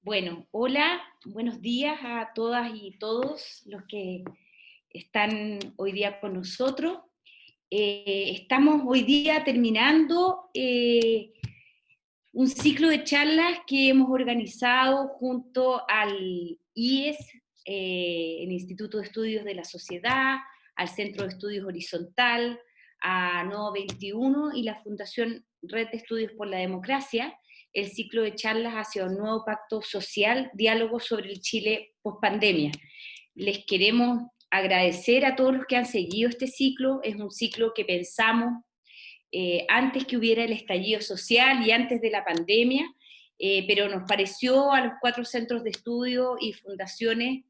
Bueno, hola, buenos días a todas y todos los que están hoy día con nosotros. Estamos hoy día terminando un ciclo de charlas que hemos organizado junto al IES, el Instituto de Estudios de la Sociedad, al Centro de Estudios Horizontal, a Nodo 21 y la Fundación Red de Estudios por la Democracia, el ciclo de charlas hacia un nuevo pacto social, diálogo sobre el Chile post-pandemia. Les queremos agradecer a todos los que han seguido este ciclo. Es un ciclo que pensamos antes que hubiera el estallido social y antes de la pandemia, pero nos pareció a los 4 centros de estudio y fundaciones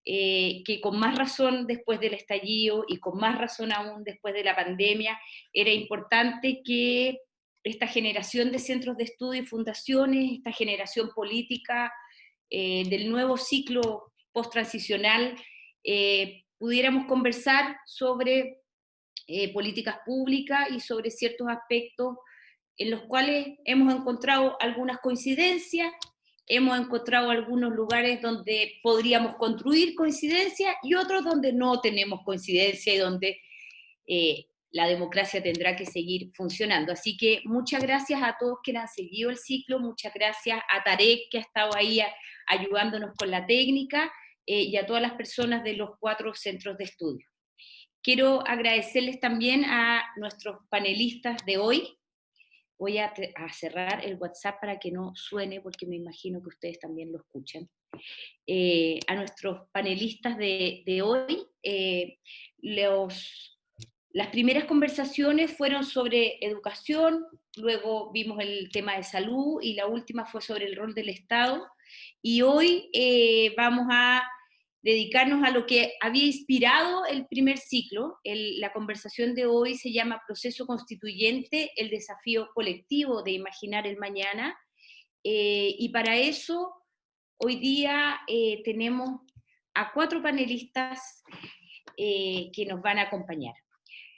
que con más razón después del estallido y con más razón aún después de la pandemia, era importante que esta generación de centros de estudio y fundaciones, esta generación política del nuevo ciclo post-transicional, pudiéramos conversar sobre políticas públicas y sobre ciertos aspectos en los cuales hemos encontrado algunas coincidencias, hemos encontrado algunos lugares donde podríamos construir coincidencias y otros donde no tenemos coincidencia y donde la democracia tendrá que seguir funcionando. Así que muchas gracias a todos que han seguido el ciclo, muchas gracias a Tarek que ha estado ahí ayudándonos con la técnica y a todas las personas de los 4 centros de estudio. Quiero agradecerles también a nuestros panelistas de hoy. Voy a cerrar el WhatsApp para que no suene, porque me imagino que ustedes también lo escuchan. A nuestros panelistas de hoy, las primeras conversaciones fueron sobre educación, luego vimos el tema de salud y la última fue sobre el rol del Estado. Y hoy vamos a dedicarnos a lo que había inspirado el primer ciclo. La conversación de hoy se llama Proceso Constituyente, el desafío colectivo de imaginar el mañana. Y para eso, hoy día tenemos a 4 panelistas que nos van a acompañar.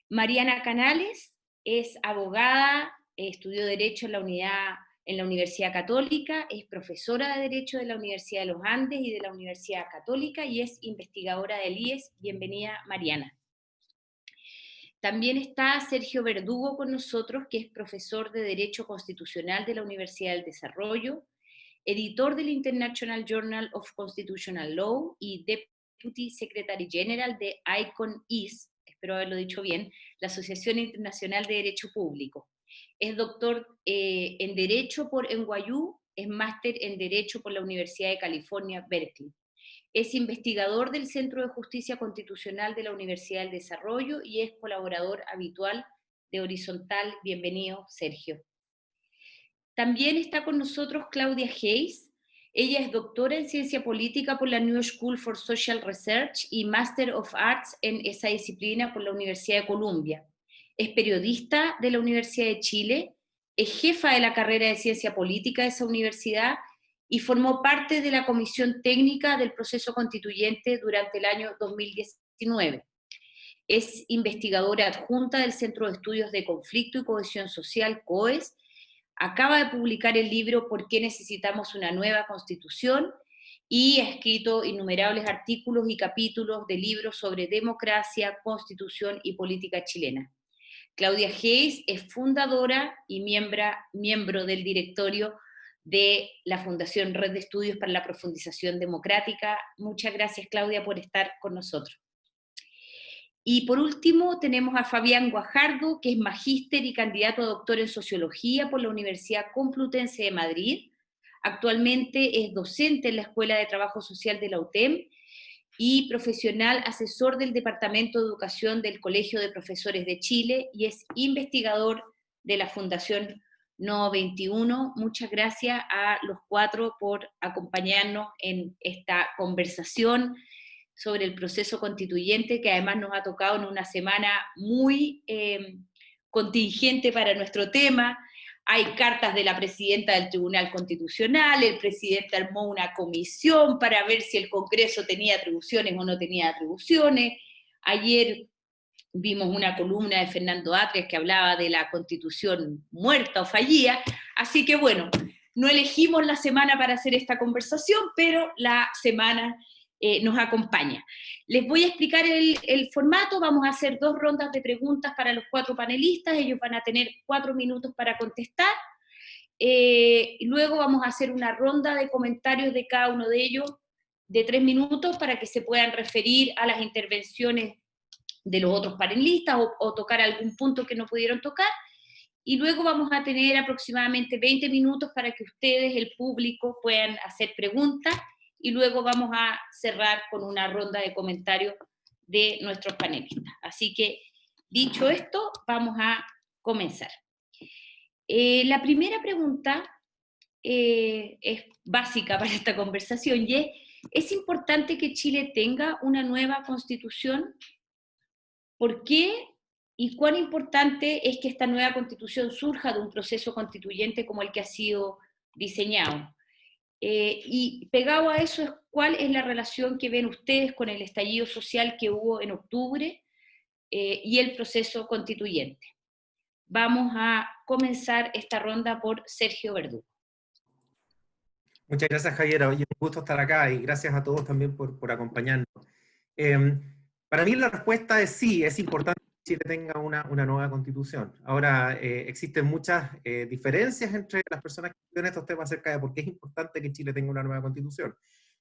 Mariana Canales es abogada, estudió Derecho en la Universidad Católica, es profesora de Derecho de la Universidad de los Andes y de la Universidad Católica y es investigadora del IES. Bienvenida, Mariana. También está Sergio Verdugo con nosotros, que es profesor de Derecho Constitucional de la Universidad del Desarrollo, editor del International Journal of Constitutional Law y Deputy Secretary General de ICON-IS, espero haberlo dicho bien, la Asociación Internacional de Derecho Público. Es doctor en Derecho por NYU, es máster en Derecho por la Universidad de California, Berkeley. Es investigador del Centro de Justicia Constitucional de la Universidad del Desarrollo y es colaborador habitual de Horizontal. Bienvenido, Sergio. También está con nosotros Claudia Hayes. Ella es doctora en Ciencia Política por la New School for Social Research y Master of Arts en esa disciplina por la Universidad de Columbia. Es periodista de la Universidad de Chile, es jefa de la carrera de Ciencia Política de esa universidad y formó parte de la comisión técnica del proceso constituyente durante el año 2019. Es investigadora adjunta del Centro de Estudios de Conflicto y Cohesión Social, COES. Acaba de publicar el libro ¿Por qué necesitamos una nueva constitución? Y ha escrito innumerables artículos y capítulos de libros sobre democracia, constitución y política chilena. Claudia Hayes es fundadora y miembro del directorio de la Fundación Red de Estudios para la Profundización Democrática. Muchas gracias, Claudia, por estar con nosotros. Y por último tenemos a Fabián Guajardo, que es magíster y candidato a doctor en Sociología por la Universidad Complutense de Madrid. Actualmente es docente en la Escuela de Trabajo Social de la UTEM y profesional asesor del Departamento de Educación del Colegio de Profesores de Chile y es investigador de la Fundación Nodo 21. Muchas gracias a los 4 por acompañarnos en esta conversación sobre el proceso constituyente, que además nos ha tocado en una semana muy contingente para nuestro tema. Hay cartas de la presidenta del Tribunal Constitucional, el presidente armó una comisión para ver si el Congreso tenía atribuciones o no tenía atribuciones. Ayer vimos una columna de Fernando Atria que hablaba de la Constitución muerta o fallida. Así que bueno, no elegimos la semana para hacer esta conversación, pero la semana nos acompaña. Les voy a explicar el formato. Vamos a hacer 2 rondas de preguntas para los 4 panelistas. Ellos van a tener 4 minutos para contestar. Luego vamos a hacer una ronda de comentarios de cada uno de ellos de 3 minutos para que se puedan referir a las intervenciones de los otros panelistas o tocar algún punto que no pudieron tocar. Y luego vamos a tener aproximadamente 20 minutos para que ustedes, el público, puedan hacer preguntas, y luego vamos a cerrar con una ronda de comentarios de nuestros panelistas. Así que, dicho esto, vamos a comenzar. La primera pregunta es básica para esta conversación, y ¿es importante que Chile tenga una nueva constitución? ¿Por qué? ¿Y cuán importante es que esta nueva constitución surja de un proceso constituyente como el que ha sido diseñado? Y pegado a eso, ¿cuál es la relación que ven ustedes con el estallido social que hubo en octubre y el proceso constituyente? Vamos a comenzar esta ronda por Sergio Verdugo. Muchas gracias, Javiera. Oye, un gusto estar acá y gracias a todos también por acompañarnos. Para mí la respuesta es sí, es importante que Chile tenga una nueva constitución. Ahora, existen muchas diferencias entre las personas que estudian estos temas acerca de por qué es importante que Chile tenga una nueva constitución.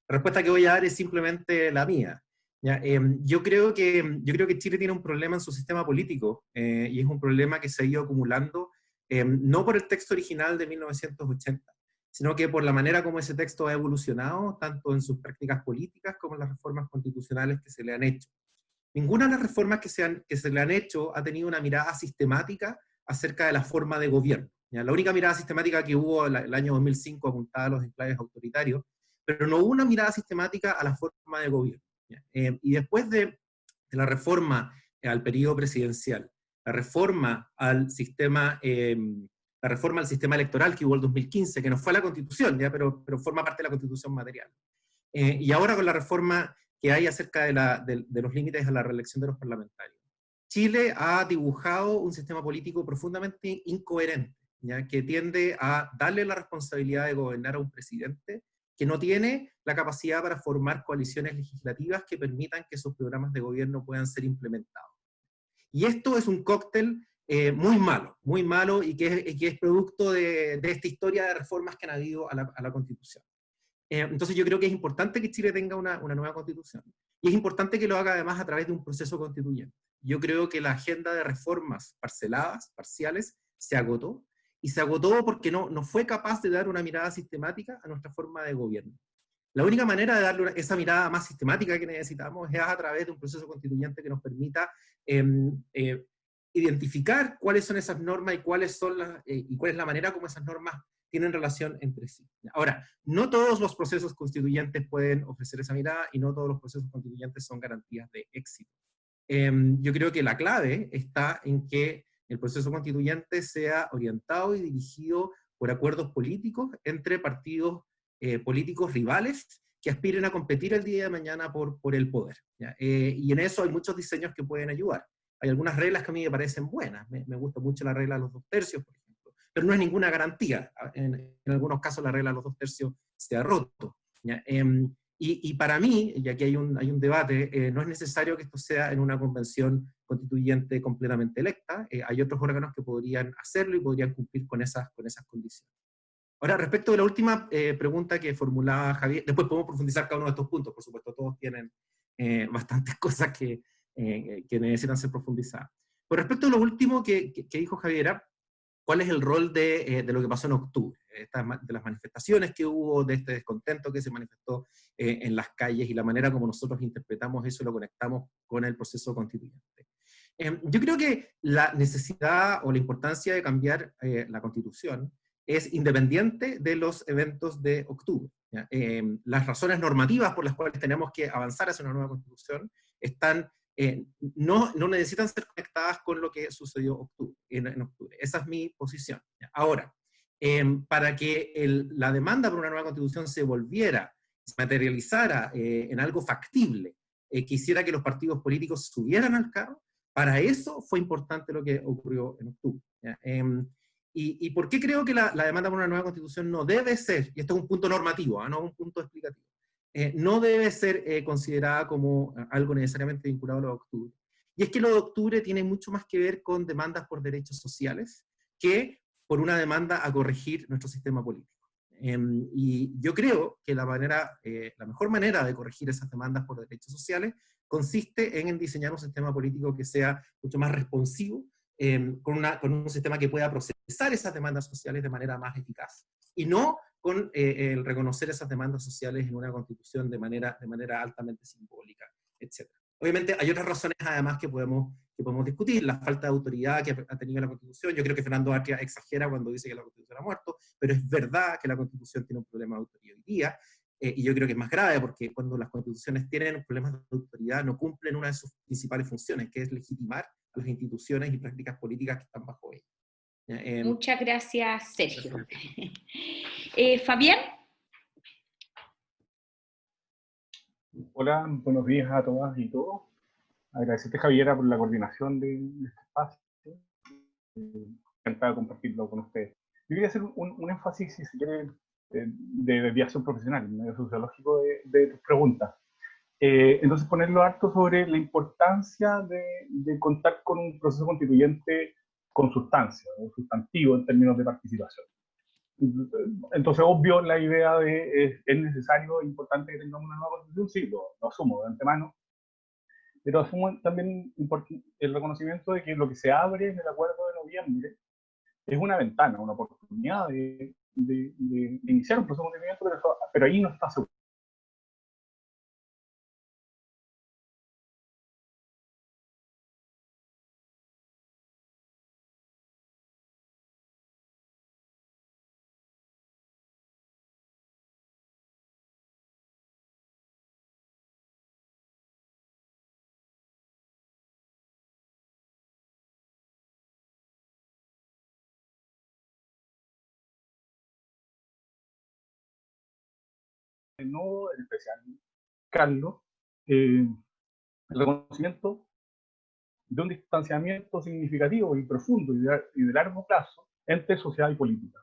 La respuesta que voy a dar es simplemente la mía. ¿Ya? Yo creo que Chile tiene un problema en su sistema político, y es un problema que se ha ido acumulando, no por el texto original de 1980, sino que por la manera como ese texto ha evolucionado, tanto en sus prácticas políticas como en las reformas constitucionales que se le han hecho. Ninguna de las reformas que se le han hecho ha tenido una mirada sistemática acerca de la forma de gobierno. ¿Ya? La única mirada sistemática que hubo el año 2005 apuntada a los enclaves autoritarios, pero no hubo una mirada sistemática a la forma de gobierno. ¿Ya? Y después de la reforma al periodo presidencial, la reforma al sistema electoral que hubo el 2015, que no fue la Constitución, ¿ya? Pero forma parte de la Constitución material. Y ahora con la reforma que hay acerca de los límites a la reelección de los parlamentarios. Chile ha dibujado un sistema político profundamente incoherente, ¿ya? Que tiende a darle la responsabilidad de gobernar a un presidente que no tiene la capacidad para formar coaliciones legislativas que permitan que sus programas de gobierno puedan ser implementados. Y esto es un cóctel muy malo, y que es producto de esta historia de reformas que han habido a la Constitución. Entonces yo creo que es importante que Chile tenga una nueva Constitución. Y es importante que lo haga además a través de un proceso constituyente. Yo creo que la agenda de reformas parciales, se agotó, y se agotó porque no fue capaz de dar una mirada sistemática a nuestra forma de gobierno. La única manera de darle esa mirada más sistemática que necesitamos es a través de un proceso constituyente que nos permita identificar cuáles son esas normas y cuál es la manera como esas normas tienen relación entre sí. Ahora, no todos los procesos constituyentes pueden ofrecer esa mirada, y no todos los procesos constituyentes son garantías de éxito. Yo creo que la clave está en que el proceso constituyente sea orientado y dirigido por acuerdos políticos entre partidos políticos rivales que aspiren a competir el día de mañana por el poder. ¿Ya? Y en eso hay muchos diseños que pueden ayudar. Hay algunas reglas que a mí me parecen buenas. Me gusta mucho la regla de los 2 tercios, por ejemplo, pero no es ninguna garantía. En algunos casos la regla de los 2 tercios se ha roto. ¿Ya? Y para mí, y aquí hay un debate, no es necesario que esto sea en una convención constituyente completamente electa. Hay otros órganos que podrían hacerlo y podrían cumplir con esas condiciones. Ahora, respecto de la última pregunta que formulaba Javier, después podemos profundizar cada uno de estos puntos, por supuesto, todos tienen bastantes cosas que necesitan ser profundizadas. Con respecto a lo último que dijo Javiera, ¿cuál es el rol de lo que pasó en octubre? De las manifestaciones que hubo, de este descontento que se manifestó en las calles, y la manera como nosotros interpretamos eso y lo conectamos con el proceso constituyente. Yo creo que la necesidad o la importancia de cambiar la Constitución es independiente de los eventos de octubre. Las razones normativas por las cuales tenemos que avanzar hacia una nueva Constitución no necesitan ser conectadas con lo que sucedió en octubre. Esa es mi posición. Ahora, para que la demanda por una nueva Constitución se materializara en algo factible, que hiciera que los partidos políticos subieran al carro, para eso fue importante lo que ocurrió en octubre. ¿Y por qué creo que la demanda por una nueva constitución no debe ser, y esto es un punto normativo, no un punto explicativo, no debe ser considerada como algo necesariamente vinculado a lo de octubre? Y es que lo de octubre tiene mucho más que ver con demandas por derechos sociales que por una demanda a corregir nuestro sistema político. Y yo creo que la mejor manera de corregir esas demandas por derechos sociales consiste en diseñar un sistema político que sea mucho más responsivo, con un sistema que pueda procesar esas demandas sociales de manera más eficaz, y no con el reconocer esas demandas sociales en una constitución de manera altamente simbólica, etc. Obviamente hay otras razones además que podemos discutir, la falta de autoridad que ha tenido la Constitución. Yo creo que Fernando Atria exagera cuando dice que la Constitución ha muerto, pero es verdad que la Constitución tiene un problema de autoridad hoy día, y yo creo que es más grave porque cuando las constituciones tienen problemas de autoridad no cumplen una de sus principales funciones, que es legitimar a las instituciones y prácticas políticas que están bajo ellas. Muchas gracias, Sergio. Fabián. Hola, buenos días a todas y todos. Agradecerte, Javiera, por la coordinación de este espacio. Encantado de compartirlo con ustedes. Yo quería hacer un énfasis, si se quiere, de desviación profesional, medio sociológico de tus preguntas. Entonces, ponerlo harto sobre la importancia de contar con un proceso constituyente con sustancia, o sustantivo en términos de participación. Entonces, obvio, la idea de es necesario e importante que tengamos una nueva constitución, sí, lo asumo de antemano, pero asumo también el reconocimiento de que lo que se abre en el acuerdo de noviembre es una ventana, una oportunidad de iniciar un proceso de movimiento, pero ahí no está seguro. No, en especial Carlos, el reconocimiento de un distanciamiento significativo y profundo y de largo plazo entre sociedad y política.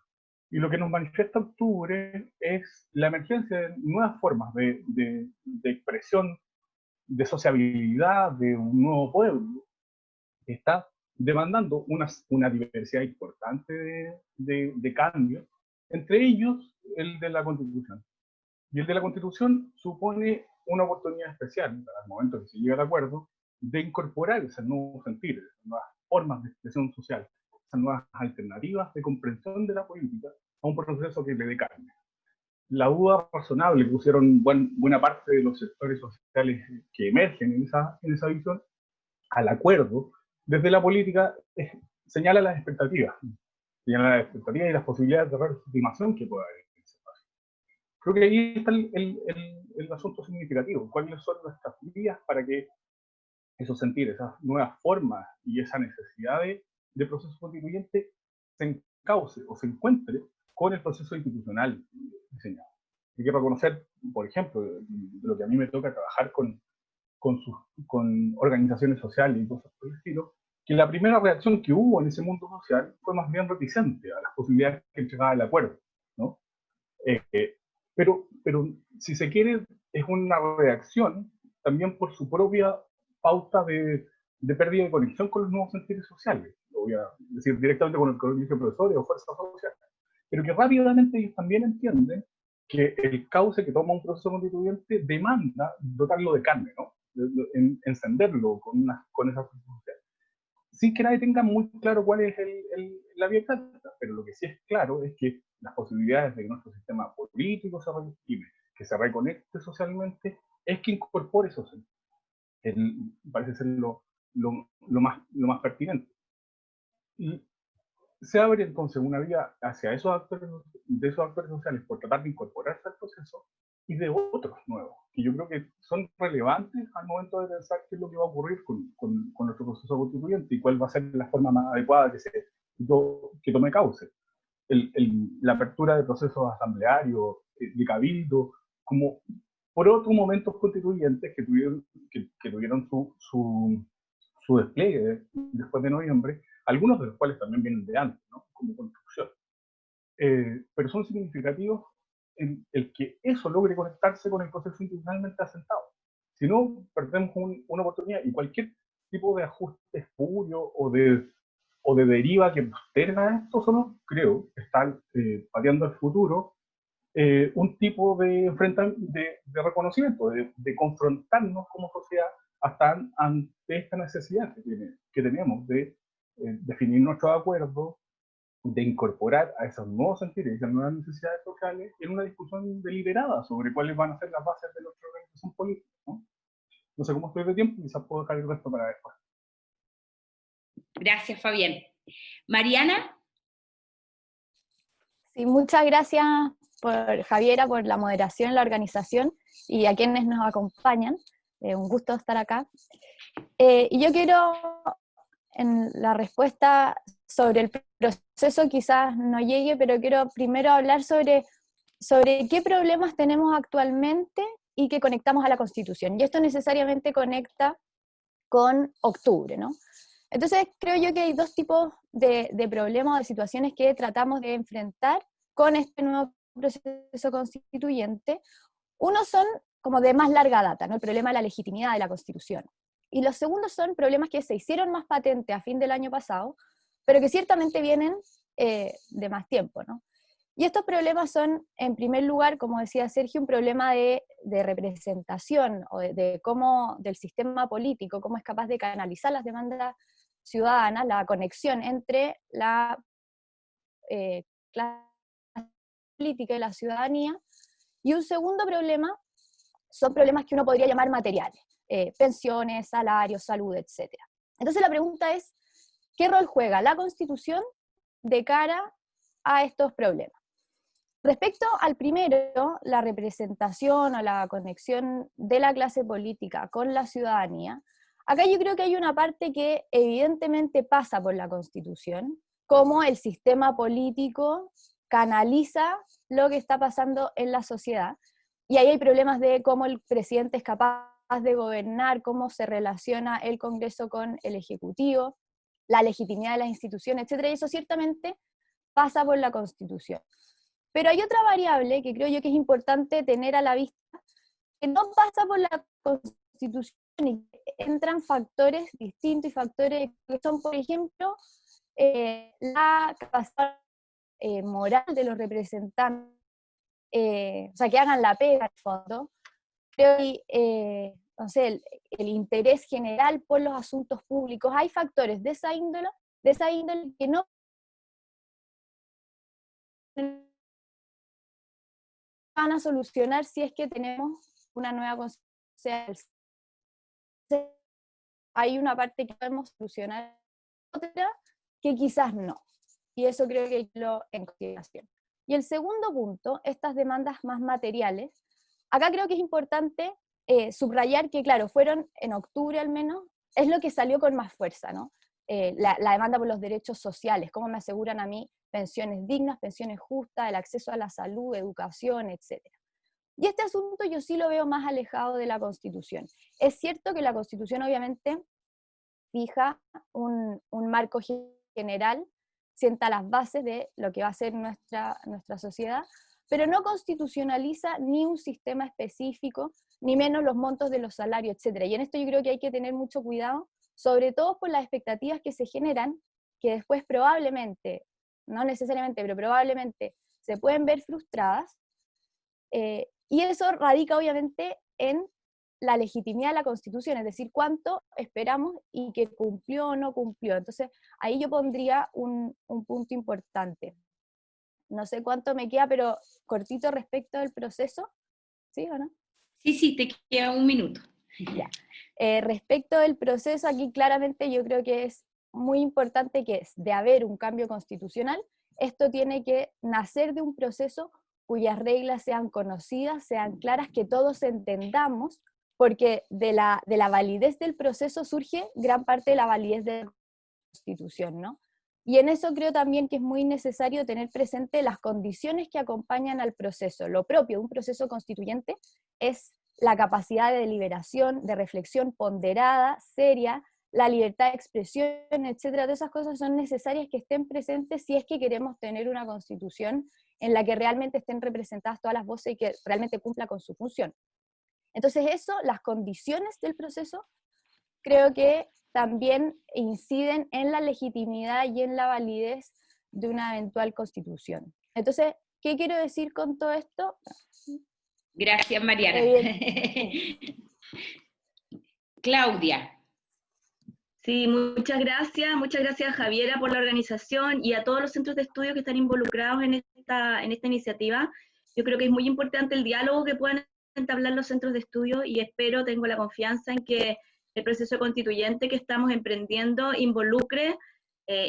Y lo que nos manifiesta octubre es la emergencia de nuevas formas de expresión, de sociabilidad, de un nuevo pueblo, que está demandando una diversidad importante de cambios, entre ellos el de la Constitución. Y el de la Constitución supone una oportunidad especial, al momento que se llega al acuerdo, de incorporar esos nuevos sentires, esas nuevas formas de expresión social, esas nuevas alternativas de comprensión de la política a un proceso que le dé carne. La duda razonable que pusieron buena parte de los sectores sociales que emergen en esa visión al acuerdo desde la política señala las expectativas y las posibilidades de legitimación que pueda haber en ese espacio. Creo que ahí está el asunto significativo. ¿Cuáles son nuestras vías para que esos sentires, esas nuevas formas y esa necesidad de proceso constituyente se encauce o se encuentre con el proceso institucional diseñado? Hay que reconocer, por ejemplo, de lo que a mí me toca trabajar con organizaciones sociales y cosas por el estilo, que la primera reacción que hubo en ese mundo social fue más bien reticente a las posibilidades que entregaba el acuerdo, ¿no? Pero si se quiere, es una reacción también por su propia pauta de pérdida de conexión con los nuevos sentires sociales. Lo voy a decir directamente con el colegio de profesores o fuerzas sociales. Pero que rápidamente ellos también entienden que el cauce que toma un proceso constituyente demanda dotarlo de carne, ¿no? Encenderlo con esa fuerza social. Sin que nadie tenga muy claro cuál es la vía exacta, pero lo que sí es claro es que las posibilidades de que nuestro sistema político se reactive, que se reconecte socialmente, es que incorpore esos sentidos. Parece ser lo más pertinente. Y se abre entonces una vía hacia esos actores sociales por tratar de incorporarse al proceso y de otros nuevos, que yo creo que son relevantes al momento de pensar qué es lo que va a ocurrir con nuestro proceso constituyente y cuál va a ser la forma más adecuada que tome cauce. La apertura de procesos asamblearios, de cabildo, como por otros momentos constituyentes que tuvieron su despliegue después de noviembre, algunos de los cuales también vienen de antes, ¿no? Como construcción. Pero son significativos en el que eso logre conectarse con el proceso institucionalmente asentado. Si no, perdemos una oportunidad, y cualquier tipo de ajuste espurio o de deriva que posterga esto solo, creo, está pateando al futuro un tipo de reconocimiento, de confrontarnos como sociedad hasta ante esta necesidad que tenemos de definir nuestros acuerdos, de incorporar a esos nuevos sentidos y esas nuevas necesidades sociales en una discusión deliberada sobre cuáles van a ser las bases de nuestra organización política, ¿no? No sé cómo estoy de tiempo, quizás puedo dejar el resto para después. Gracias, Fabián. Mariana. Sí, muchas gracias Javiera, por la moderación en la organización y a quienes nos acompañan. Un gusto estar acá. Y yo quiero, en la respuesta sobre el proceso quizás no llegue, pero quiero primero hablar sobre qué problemas tenemos actualmente y que conectamos a la Constitución. Y esto necesariamente conecta con octubre, ¿no? Entonces creo yo que hay dos tipos de problemas o de situaciones que tratamos de enfrentar con este nuevo proceso constituyente. Uno son como de más larga data, ¿no? El problema de la legitimidad de la Constitución. Y los segundos son problemas que se hicieron más patentes a fin del año pasado, pero que ciertamente vienen de más tiempo, ¿no? Y estos problemas son, en primer lugar, como decía Sergio, un problema de representación o de cómo, del sistema político, cómo es capaz de canalizar las demandas ciudadanas, la conexión entre la clase política y la ciudadanía. Y un segundo problema son problemas que uno podría llamar materiales, pensiones, salarios, salud, etc. Entonces la pregunta es, ¿qué rol juega la Constitución de cara a estos problemas? Respecto al primero, la representación o la conexión de la clase política con la ciudadanía, acá yo creo que hay una parte que evidentemente pasa por la Constitución, cómo el sistema político canaliza lo que está pasando en la sociedad, y ahí hay problemas de cómo el presidente es capaz de gobernar, cómo se relaciona el Congreso con el Ejecutivo, la legitimidad de las instituciones, etc. Y eso ciertamente pasa por la Constitución. Pero hay otra variable que creo yo que es importante tener a la vista, que no pasa por la Constitución y entran factores distintos y factores que son, por ejemplo, la capacidad moral de los representantes, o sea, que hagan la pega al fondo. Creo que, no sé, el interés general por los asuntos públicos, hay factores de esa índole que no van a solucionar si es que tenemos una nueva Constitución. Hay una parte que podemos solucionar, otra que quizás no. Y eso creo que hay que tenerlo en consideración. Y el segundo punto, estas demandas más materiales, acá creo que es importante subrayar que, claro, fueron en octubre al menos, es lo que salió con más fuerza, ¿no? La demanda por los derechos sociales, cómo me aseguran a mí pensiones dignas, pensiones justas, el acceso a la salud, educación, etc. Y este asunto yo sí lo veo más alejado de la Constitución. Es cierto que la Constitución obviamente fija un marco general, sienta las bases de lo que va a ser nuestra sociedad, pero no constitucionaliza ni un sistema específico, ni menos los montos de los salarios, etc. Y en esto yo creo que hay que tener mucho cuidado, sobre todo por las expectativas que se generan, que después probablemente, no necesariamente, pero probablemente se pueden ver frustradas, y eso radica obviamente en la legitimidad de la Constitución, es decir, cuánto esperamos y que cumplió o no cumplió. Entonces, ahí yo pondría un punto importante. No sé cuánto me queda, pero cortito respecto del proceso, ¿sí o no? Sí, te queda un minuto. Ya. Respecto del proceso, aquí claramente yo creo que es muy importante que de haber un cambio constitucional, esto tiene que nacer de un proceso cuyas reglas sean conocidas, sean claras, que todos entendamos, porque de la validez del proceso surge gran parte de la validez de la Constitución, ¿no? Y en eso creo también que es muy necesario tener presente las condiciones que acompañan al proceso. Lo propio de un proceso constituyente es la capacidad de deliberación, de reflexión ponderada, seria, la libertad de expresión, etcétera. Todas esas cosas son necesarias que estén presentes si es que queremos tener una constitución en la que realmente estén representadas todas las voces y que realmente cumpla con su función. Entonces eso, las condiciones del proceso, creo que también inciden en la legitimidad y en la validez de una eventual constitución. Entonces, ¿qué quiero decir con todo esto? Gracias, Mariana. Claudia. Sí, muchas gracias Javiera por la organización y a todos los centros de estudio que están involucrados en esta iniciativa. Yo creo que es muy importante el diálogo que puedan entablar los centros de estudio y tengo la confianza en que el proceso constituyente que estamos emprendiendo involucre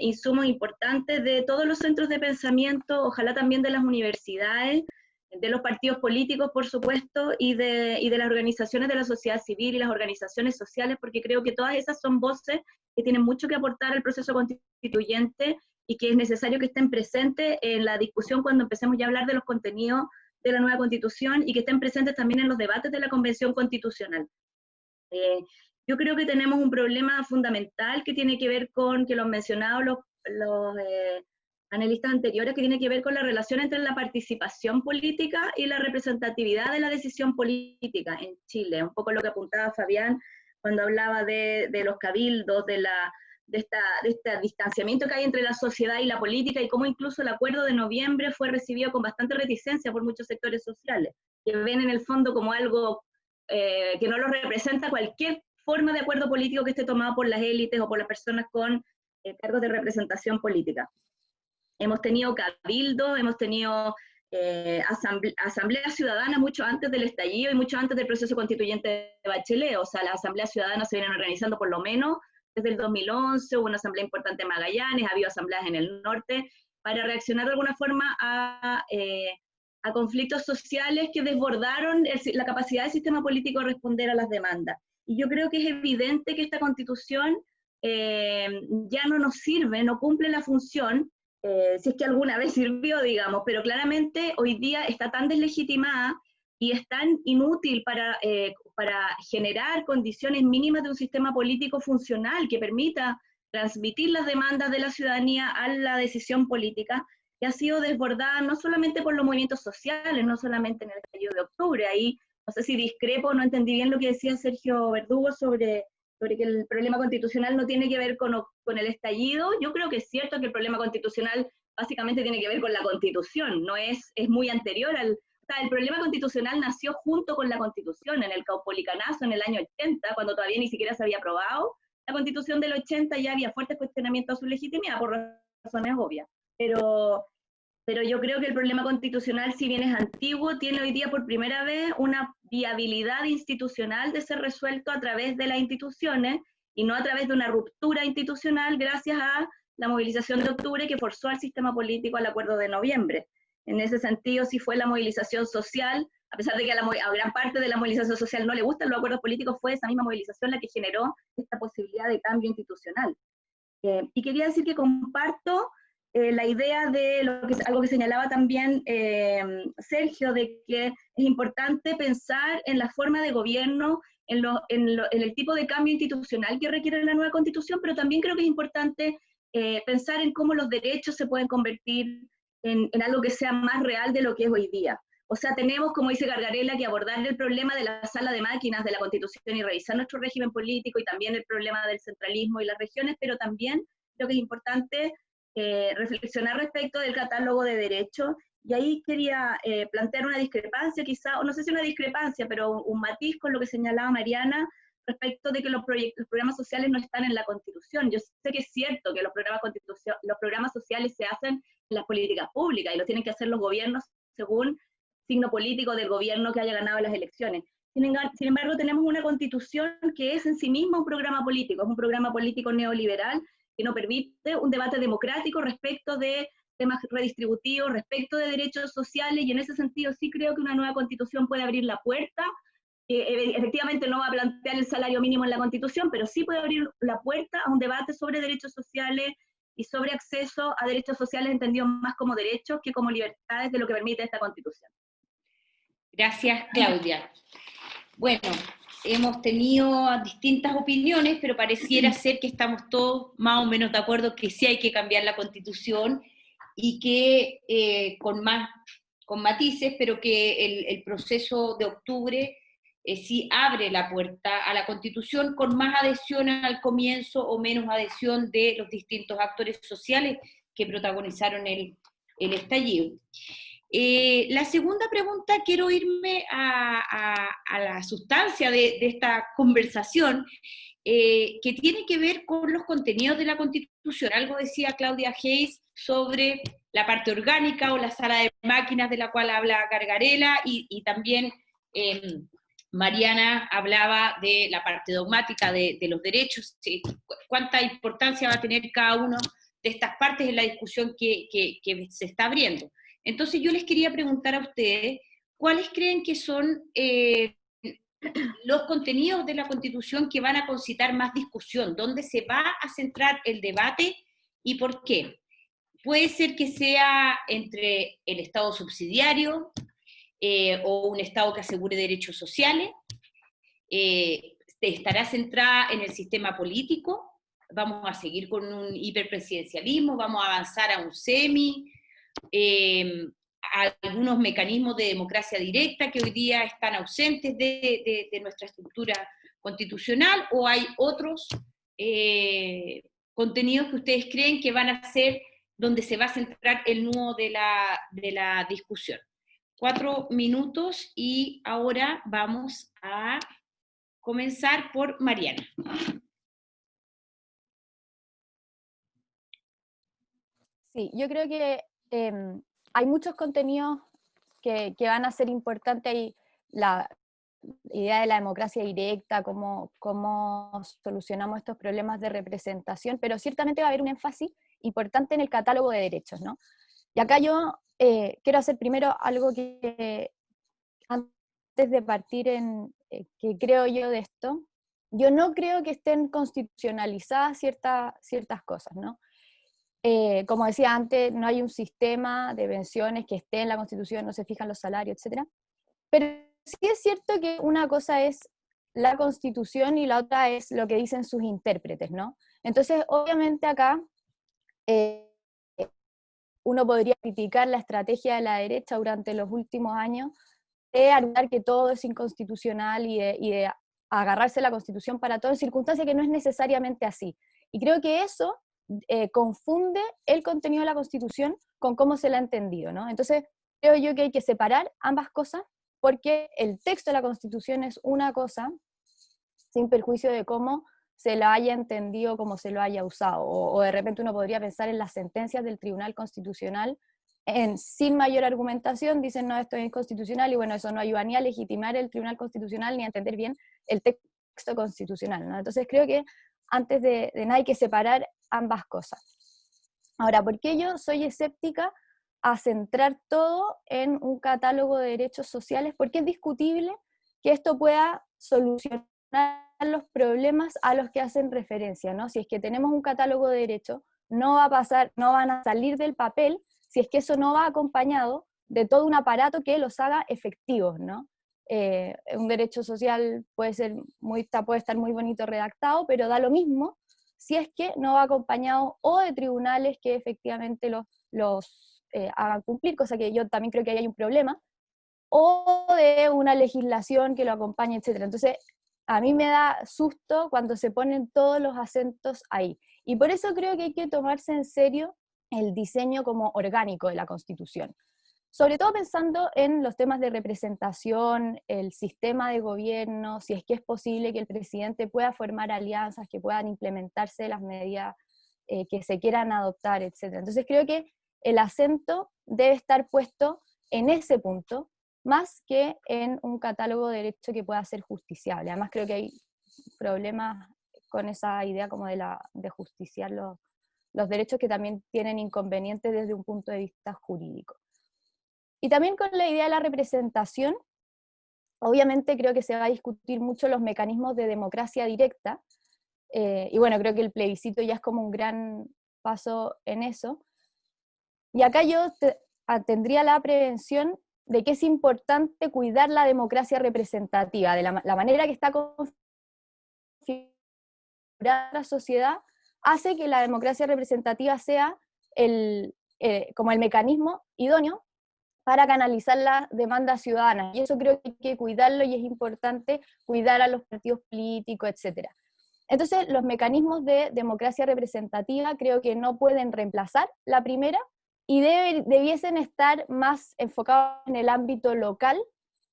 insumos importantes de todos los centros de pensamiento, ojalá también de las universidades, de los partidos políticos, por supuesto, y de las organizaciones de la sociedad civil y las organizaciones sociales, porque creo que todas esas son voces que tienen mucho que aportar al proceso constituyente y que es necesario que estén presentes en la discusión cuando empecemos ya a hablar de los contenidos de la nueva Constitución y que estén presentes también en los debates de la Convención Constitucional. Yo creo que tenemos un problema fundamental que tiene que ver con, que lo han mencionado los analistas anteriores, que tiene que ver con la relación entre la participación política y la representatividad de la decisión política en Chile. Un poco lo que apuntaba Fabián cuando hablaba de los cabildos, de este distanciamiento que hay entre la sociedad y la política, y cómo incluso el acuerdo de noviembre fue recibido con bastante reticencia por muchos sectores sociales, que ven en el fondo como algo que no lo representa cualquier forma de acuerdo político que esté tomado por las élites o por las personas con cargos de representación política. Hemos tenido cabildos, hemos tenido asambleas ciudadanas mucho antes del estallido y mucho antes del proceso constituyente de Bachelet. O sea, las asambleas ciudadanas se vienen organizando por lo menos desde el 2011, hubo una asamblea importante en Magallanes, ha habido asambleas en el norte, para reaccionar de alguna forma a conflictos sociales que desbordaron la capacidad del sistema político de responder a las demandas. Y yo creo que es evidente que esta Constitución ya no nos sirve, no cumple la función, si es que alguna vez sirvió, digamos, pero claramente hoy día está tan deslegitimada y es tan inútil para generar condiciones mínimas de un sistema político funcional que permita transmitir las demandas de la ciudadanía a la decisión política, que ha sido desbordada no solamente por los movimientos sociales, no solamente en el estallido de octubre. Ahí no sé si discrepo, no entendí bien lo que decía Sergio Verdugo sobre que el problema constitucional no tiene que ver con el estallido. Yo creo que es cierto que el problema constitucional básicamente tiene que ver con la Constitución, no es muy anterior al... O sea, el problema constitucional nació junto con la Constitución, en el caupolicanazo en el año 80, cuando todavía ni siquiera se había aprobado la Constitución del 80, ya había fuertes cuestionamientos a su legitimidad, por razones obvias. Pero yo creo que el problema constitucional, si bien es antiguo, tiene hoy día por primera vez una viabilidad institucional de ser resuelto a través de las instituciones y no a través de una ruptura institucional gracias a la movilización de octubre que forzó al sistema político al acuerdo de noviembre. En ese sentido, sí fue la movilización social, a pesar de que a gran parte de la movilización social no le gustan los acuerdos políticos, fue esa misma movilización la que generó esta posibilidad de cambio institucional. Y quería decir que comparto la idea de algo que señalaba también Sergio, de que es importante pensar en la forma de gobierno, en el tipo de cambio institucional que requiere la nueva Constitución, pero también creo que es importante pensar en cómo los derechos se pueden convertir en algo que sea más real de lo que es hoy día. O sea, tenemos, como dice Gargarella, que abordar el problema de la sala de máquinas de la Constitución y revisar nuestro régimen político y también el problema del centralismo y las regiones, pero también creo que es importante reflexionar respecto del catálogo de derechos, y ahí quería plantear una discrepancia quizá, o no sé si una discrepancia, pero un matiz con lo que señalaba Mariana respecto de que los programas sociales no están en la Constitución. Yo sé que es cierto que los programas sociales se hacen en las políticas públicas y lo tienen que hacer los gobiernos según signo político del gobierno que haya ganado las elecciones. Sin embargo, tenemos una Constitución que es en sí misma un programa político, es un programa político neoliberal que no permite un debate democrático respecto de temas redistributivos, respecto de derechos sociales, y en ese sentido sí creo que una nueva Constitución puede abrir la puerta, efectivamente no va a plantear el salario mínimo en la Constitución, pero sí puede abrir la puerta a un debate sobre derechos sociales y sobre acceso a derechos sociales entendidos más como derechos que como libertades de lo que permite esta Constitución. Gracias, Claudia. Bueno, hemos tenido distintas opiniones, pero pareciera ser que estamos todos más o menos de acuerdo que sí hay que cambiar la Constitución y que con matices, pero que el proceso de octubre sí abre la puerta a la Constitución con más adhesión al comienzo o menos adhesión de los distintos actores sociales que protagonizaron el estallido. La segunda pregunta, quiero irme a la sustancia de esta conversación, que tiene que ver con los contenidos de la Constitución. Algo decía Claudia Hayes sobre la parte orgánica o la sala de máquinas de la cual habla Gargarella, y también Mariana hablaba de la parte dogmática de los derechos, ¿sí? Cuánta importancia va a tener cada una de estas partes en la discusión que se está abriendo. Entonces yo les quería preguntar a ustedes, ¿cuáles creen que son los contenidos de la Constitución que van a concitar más discusión? ¿Dónde se va a centrar el debate y por qué? Puede ser que sea entre el Estado subsidiario o un Estado que asegure derechos sociales, estará centrada en el sistema político, vamos a seguir con un hiperpresidencialismo, vamos a avanzar a un semi, a algunos mecanismos de democracia directa que hoy día están ausentes de nuestra estructura constitucional, o hay otros contenidos que ustedes creen que van a ser donde se va a centrar el nudo de la discusión. 4 minutos y ahora vamos a comenzar por Mariana. Sí, yo creo que hay muchos contenidos que van a ser importantes ahí. La idea de la democracia directa, cómo solucionamos estos problemas de representación, pero ciertamente va a haber un énfasis importante en el catálogo de derechos, ¿no? Y acá yo quiero hacer primero algo que antes de partir que creo yo de esto, yo no creo que estén constitucionalizadas ciertas cosas, ¿no? Como decía antes, no hay un sistema de pensiones que esté en la Constitución, no se fijan los salarios, etc. Pero sí es cierto que una cosa es la Constitución y la otra es lo que dicen sus intérpretes, ¿no? Entonces, obviamente acá uno podría criticar la estrategia de la derecha durante los últimos años de argumentar que todo es inconstitucional y de agarrarse a la Constitución para todo, en circunstancias que no es necesariamente así. Y creo que eso confunde el contenido de la Constitución con cómo se la ha entendido, ¿no? Entonces, creo yo que hay que separar ambas cosas, porque el texto de la Constitución es una cosa, sin perjuicio de cómo se la haya entendido, cómo se lo haya usado, o de repente uno podría pensar en las sentencias del Tribunal Constitucional, sin mayor argumentación, dicen no, esto es inconstitucional, y bueno, eso no ayuda ni a legitimar el Tribunal Constitucional, ni a entender bien el texto constitucional, ¿no? Entonces creo que antes de nada hay que separar ambas cosas. Ahora, ¿por qué yo soy escéptica a centrar todo en un catálogo de derechos sociales? Porque es discutible que esto pueda solucionar los problemas a los que hacen referencia, ¿no? Si es que tenemos un catálogo de derechos, no va a pasar, no van a salir del papel si es que eso no va acompañado de todo un aparato que los haga efectivos, ¿no? Un derecho social puede estar muy bonito redactado, pero da lo mismo si es que no va acompañado o de tribunales que efectivamente los hagan cumplir, cosa que yo también creo que ahí hay un problema, o de una legislación que lo acompañe, etc. Entonces, a mí me da susto cuando se ponen todos los acentos ahí. Y por eso creo que hay que tomarse en serio el diseño como orgánico de la Constitución. Sobre todo pensando en los temas de representación, el sistema de gobierno, si es que es posible que el presidente pueda formar alianzas, que puedan implementarse las medidas que se quieran adoptar, etc. Entonces creo que el acento debe estar puesto en ese punto, más que en un catálogo de derecho que pueda ser justiciable. Además creo que hay problemas con esa idea como de justiciar los derechos, que también tienen inconvenientes desde un punto de vista jurídico. Y también con la idea de la representación, obviamente creo que se va a discutir mucho los mecanismos de democracia directa, y bueno, creo que el plebiscito ya es como un gran paso en eso. Y acá yo tendría la prevención de que es importante cuidar la democracia representativa, de la manera que está configurada la sociedad, hace que la democracia representativa sea como el mecanismo idóneo para canalizar las demandas ciudadanas. Y eso creo que hay que cuidarlo y es importante cuidar a los partidos políticos, etc. Entonces, los mecanismos de democracia representativa creo que no pueden reemplazar la primera y debiesen estar más enfocados en el ámbito local,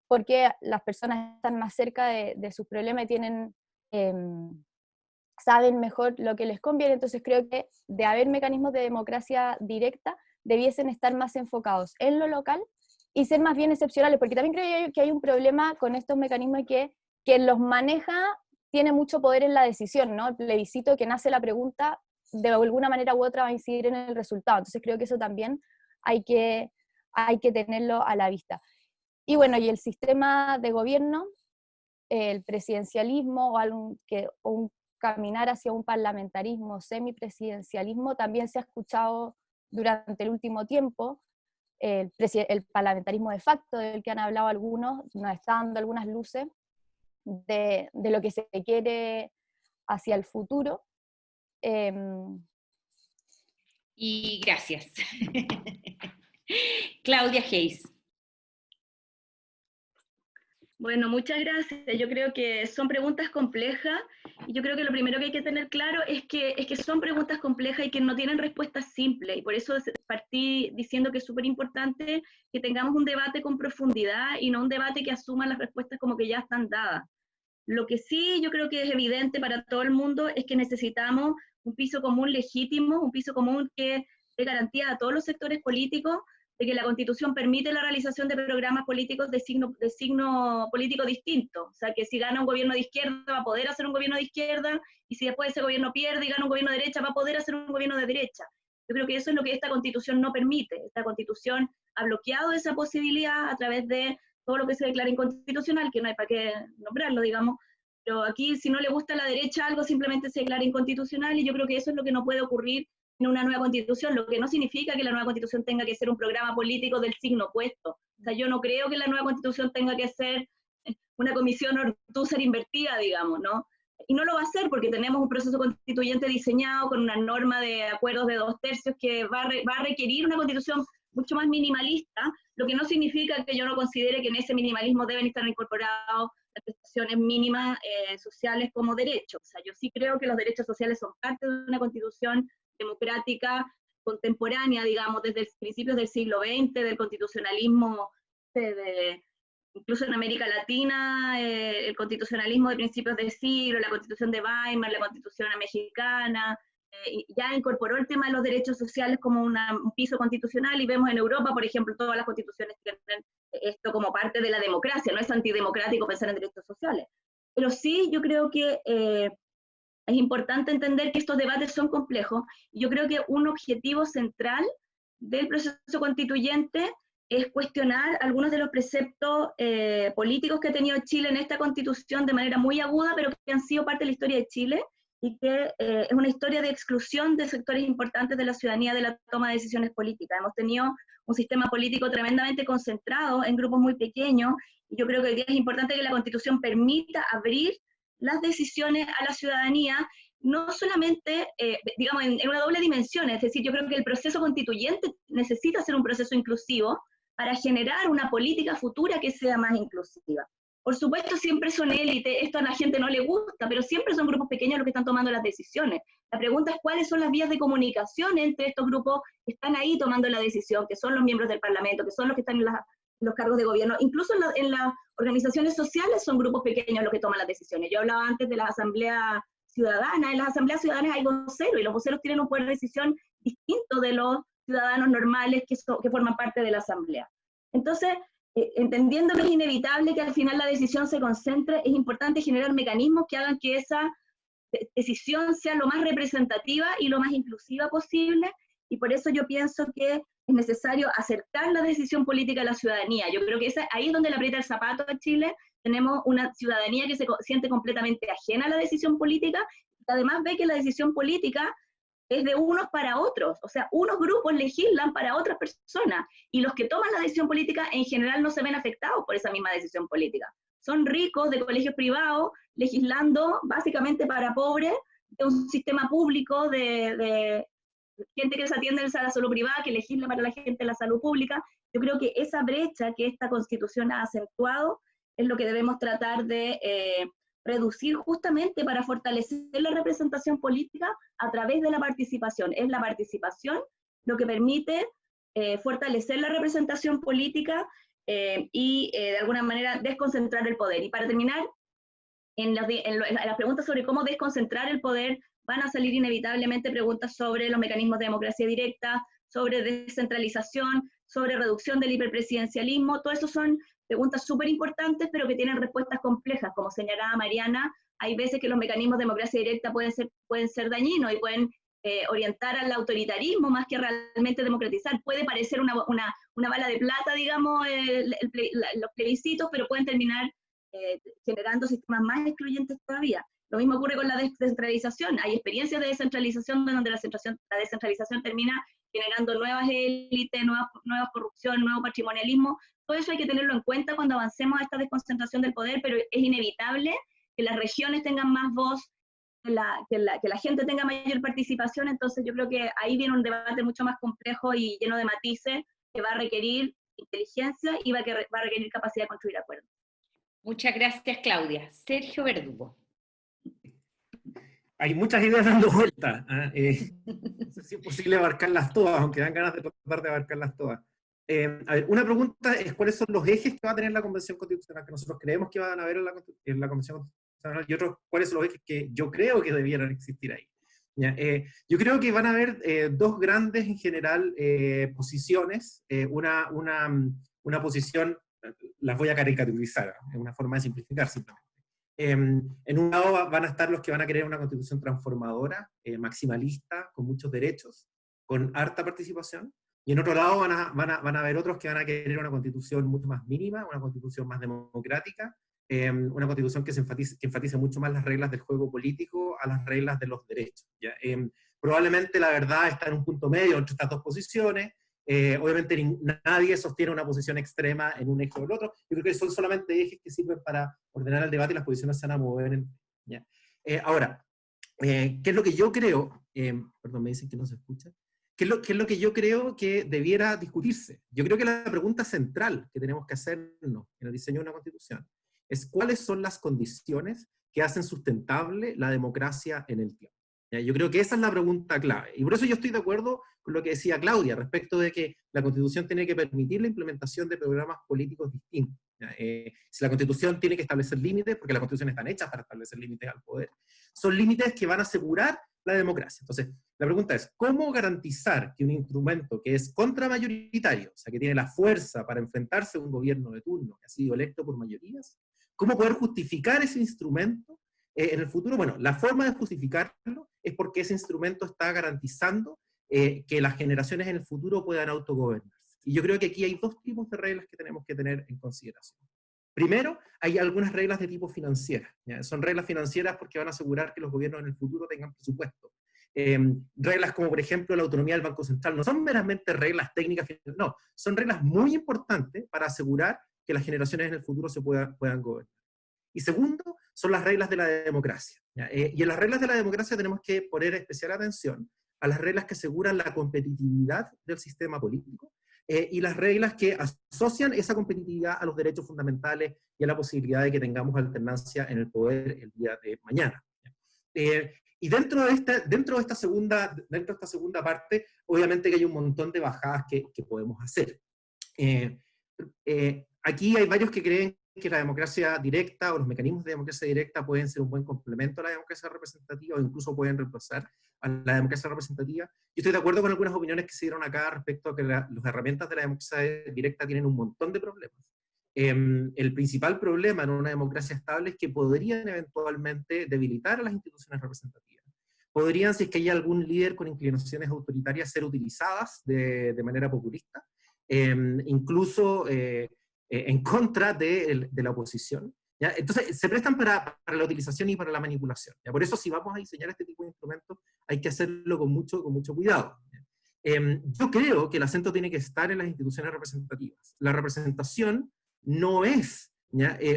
porque las personas están más cerca de sus problemas y tienen, saben mejor lo que les conviene. Entonces creo que de haber mecanismos de democracia directa, debiesen estar más enfocados en lo local y ser más bien excepcionales, porque también creo que hay un problema con estos mecanismos que quien los maneja tiene mucho poder en la decisión, ¿no? El plebiscito, quien hace la pregunta, de alguna manera u otra va a incidir en el resultado. Entonces creo que eso también hay que tenerlo a la vista. Y bueno, y el sistema de gobierno, el presidencialismo o un caminar hacia un parlamentarismo, semipresidencialismo, también se ha escuchado durante el último tiempo. El parlamentarismo de facto, del que han hablado algunos, nos está dando algunas luces de lo que se quiere hacia el futuro. Y gracias. Claudia Hayes. Bueno, muchas gracias. Yo creo que son preguntas complejas y yo creo que lo primero que hay que tener claro es que son preguntas complejas y que no tienen respuestas simples, y por eso partí diciendo que es súper importante que tengamos un debate con profundidad y no un debate que asuma las respuestas como que ya están dadas. Lo que sí yo creo que es evidente para todo el mundo es que necesitamos un piso común legítimo, un piso común que dé garantía a todos los sectores políticos de que la Constitución permite la realización de programas políticos de signo político distinto. O sea, que si gana un gobierno de izquierda va a poder hacer un gobierno de izquierda, y si después ese gobierno pierde y gana un gobierno de derecha, va a poder hacer un gobierno de derecha. Yo creo que eso es lo que esta Constitución no permite. Esta Constitución ha bloqueado esa posibilidad a través de todo lo que se declara inconstitucional, que no hay para qué nombrarlo, digamos, pero aquí si no le gusta a la derecha algo simplemente se declara inconstitucional, y yo creo que eso es lo que no puede ocurrir en una nueva constitución, lo que no significa que la nueva constitución tenga que ser un programa político del signo opuesto. O sea, yo no creo que la nueva constitución tenga que ser una comisión Ortúzar invertida, digamos, ¿no? Y no lo va a hacer porque tenemos un proceso constituyente diseñado con una norma de acuerdos de 2/3 que va a requerir una constitución mucho más minimalista, lo que no significa que yo no considere que en ese minimalismo deben estar incorporados las prestaciones mínimas sociales como derechos. O sea, yo sí creo que los derechos sociales son parte de una constitución democrática contemporánea, digamos, desde principios del siglo XX, del constitucionalismo, incluso en América Latina, el constitucionalismo de principios del siglo, la Constitución de Weimar, la Constitución mexicana, ya incorporó el tema de los derechos sociales como un piso constitucional, y vemos en Europa, por ejemplo, todas las constituciones que tienen esto como parte de la democracia. No es antidemocrático pensar en derechos sociales. Pero sí, yo creo que es importante entender que estos debates son complejos, y yo creo que un objetivo central del proceso constituyente es cuestionar algunos de los preceptos políticos que ha tenido Chile en esta Constitución de manera muy aguda, pero que han sido parte de la historia de Chile, y que es una historia de exclusión de sectores importantes de la ciudadanía de la toma de decisiones políticas. Hemos tenido un sistema político tremendamente concentrado en grupos muy pequeños, y yo creo que hoy día es importante que la Constitución permita abrir las decisiones a la ciudadanía, no solamente, digamos, en una doble dimensión. Es decir, yo creo que el proceso constituyente necesita ser un proceso inclusivo para generar una política futura que sea más inclusiva. Por supuesto, siempre son élites, esto a la gente no le gusta, pero siempre son grupos pequeños los que están tomando las decisiones. La pregunta es cuáles son las vías de comunicación entre estos grupos que están ahí tomando la decisión, que son los miembros del Parlamento, que son los que están en los cargos de gobierno. Incluso en las organizaciones sociales son grupos pequeños los que toman las decisiones. Yo hablaba antes de la Asamblea Ciudadana. En las asambleas ciudadanas hay voceros, y los voceros tienen un poder de decisión distinto de los ciudadanos normales que forman parte de la asamblea. Entonces, entendiendo que es inevitable que al final la decisión se concentre, es importante generar mecanismos que hagan que esa decisión sea lo más representativa y lo más inclusiva posible, y por eso yo pienso que es necesario acercar la decisión política a la ciudadanía. Yo creo que ahí es donde le aprieta el zapato a Chile. Tenemos una ciudadanía que se siente completamente ajena a la decisión política, y además ve que la decisión política es de unos para otros, o sea, unos grupos legislan para otras personas, y los que toman la decisión política en general no se ven afectados por esa misma decisión política. Son ricos de colegios privados legislando básicamente para pobres, de un sistema público de gente que se atiende a la salud privada, que legisla para la gente de la salud pública. Yo creo que esa brecha que esta Constitución ha acentuado es lo que debemos tratar de reducir, justamente para fortalecer la representación política a través de la participación. Es la participación lo que permite fortalecer la representación política y de alguna manera desconcentrar el poder. Y para terminar, en las preguntas sobre cómo desconcentrar el poder, van a salir inevitablemente preguntas sobre los mecanismos de democracia directa, sobre descentralización, sobre reducción del hiperpresidencialismo. Todo eso son preguntas súper importantes, pero que tienen respuestas complejas. Como señalaba Mariana, hay veces que los mecanismos de democracia directa pueden ser dañinos y pueden orientar al autoritarismo más que realmente democratizar. Puede parecer una bala de plata, digamos, los plebiscitos, pero pueden terminar generando sistemas más excluyentes todavía. Lo mismo ocurre con la descentralización. Hay experiencias de descentralización donde la descentralización termina generando nuevas élites, nueva corrupción, nuevo patrimonialismo. Todo eso hay que tenerlo en cuenta cuando avancemos a esta desconcentración del poder, pero es inevitable que las regiones tengan más voz, que la gente tenga mayor participación. Entonces yo creo que ahí viene un debate mucho más complejo y lleno de matices, que va a requerir inteligencia y va a requerir capacidad de construir acuerdos. Muchas gracias, Claudia. Sergio Verdugo. Hay muchas ideas dando vueltas. No sé si es posible abarcarlas todas, aunque dan ganas de tratar de abarcarlas todas. A ver, una pregunta es cuáles son los ejes que va a tener la Convención Constitucional, que nosotros creemos que van a haber en la Convención Constitucional, y otros cuáles son los ejes que yo creo que debieran existir ahí. ¿Ya? Yo creo que van a haber dos grandes, en general, posiciones. Una posición, las voy a caricaturizar, es una forma de simplificar simplemente. En un lado van a estar los que van a querer una constitución transformadora, maximalista, con muchos derechos, con harta participación, y en otro lado van a haber otros que van a querer una constitución mucho más mínima, una constitución más democrática, una constitución que enfatice mucho más las reglas del juego político a las reglas de los derechos. ¿Ya? Probablemente la verdad está en un punto medio entre estas dos posiciones. Obviamente nadie sostiene una posición extrema en un eje o el otro. Yo creo que son solamente ejes que sirven para ordenar el debate y las posiciones se van a mover. ¿Ya? Ahora, ¿qué es lo que yo creo? Perdón, me dicen que no se escucha. ¿Qué es lo que yo creo que debiera discutirse? Yo creo que la pregunta central que tenemos que hacernos en el diseño de una constitución es cuáles son las condiciones que hacen sustentable la democracia en el tiempo. Yo creo que esa es la pregunta clave. Y por eso yo estoy de acuerdo con lo que decía Claudia, respecto de que la Constitución tiene que permitir la implementación de programas políticos distintos. Si la Constitución tiene que establecer límites, porque las Constituciones están hechas para establecer límites al poder, son límites que van a asegurar la democracia. Entonces, la pregunta es, ¿cómo garantizar que un instrumento que es contramayoritario, o sea, que tiene la fuerza para enfrentarse a un gobierno de turno que ha sido electo por mayorías, cómo poder justificar ese instrumento en el futuro? Bueno, la forma de justificarlo es porque ese instrumento está garantizando que las generaciones en el futuro puedan autogobernarse. Y yo creo que aquí hay dos tipos de reglas que tenemos que tener en consideración. Primero, hay algunas reglas de tipo financiera. ¿Ya? Son reglas financieras porque van a asegurar que los gobiernos en el futuro tengan presupuesto. Reglas como, por ejemplo, la autonomía del Banco Central no son meramente reglas técnicas, no, son reglas muy importantes para asegurar que las generaciones en el futuro se puedan gobernar. Y segundo, son las reglas de la democracia. Y en las reglas de la democracia tenemos que poner especial atención a las reglas que aseguran la competitividad del sistema político y las reglas que asocian esa competitividad a los derechos fundamentales y a la posibilidad de que tengamos alternancia en el poder el día de mañana. Y dentro de esta segunda parte, obviamente que hay un montón de bajadas que podemos hacer. Aquí hay varios que creen que la democracia directa o los mecanismos de democracia directa pueden ser un buen complemento a la democracia representativa o incluso pueden reemplazar a la democracia representativa. Yo estoy de acuerdo con algunas opiniones que se dieron acá respecto a que las herramientas de la democracia directa tienen un montón de problemas. El principal problema en una democracia estable es que podrían eventualmente debilitar a las instituciones representativas. Podrían, si es que hay algún líder con inclinaciones autoritarias, ser utilizadas de manera populista, incluso en contra de la oposición. ¿Ya? Entonces, se prestan para la utilización y para la manipulación. ¿Ya? Por eso, si vamos a diseñar este tipo de instrumentos, hay que hacerlo con mucho cuidado. Yo creo que el acento tiene que estar en las instituciones representativas. La representación no es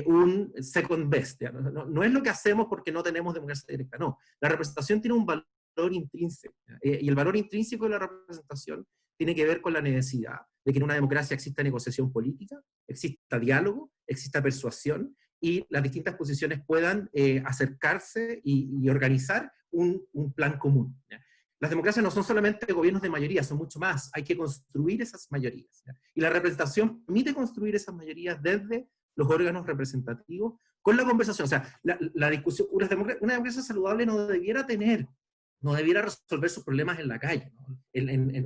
un second best, no es lo que hacemos porque no tenemos democracia directa, no. La representación tiene un valor intrínseco, y el valor intrínseco de la representación tiene que ver con la necesidad de que en una democracia exista negociación política, exista diálogo, exista persuasión, y las distintas posiciones puedan acercarse y organizar un plan común. Las democracias no son solamente gobiernos de mayoría, son mucho más. Hay que construir esas mayorías. Y la representación permite construir esas mayorías desde los órganos representativos con la conversación. O sea, la discusión, una democracia saludable no debiera resolver sus problemas en la calle, ¿no?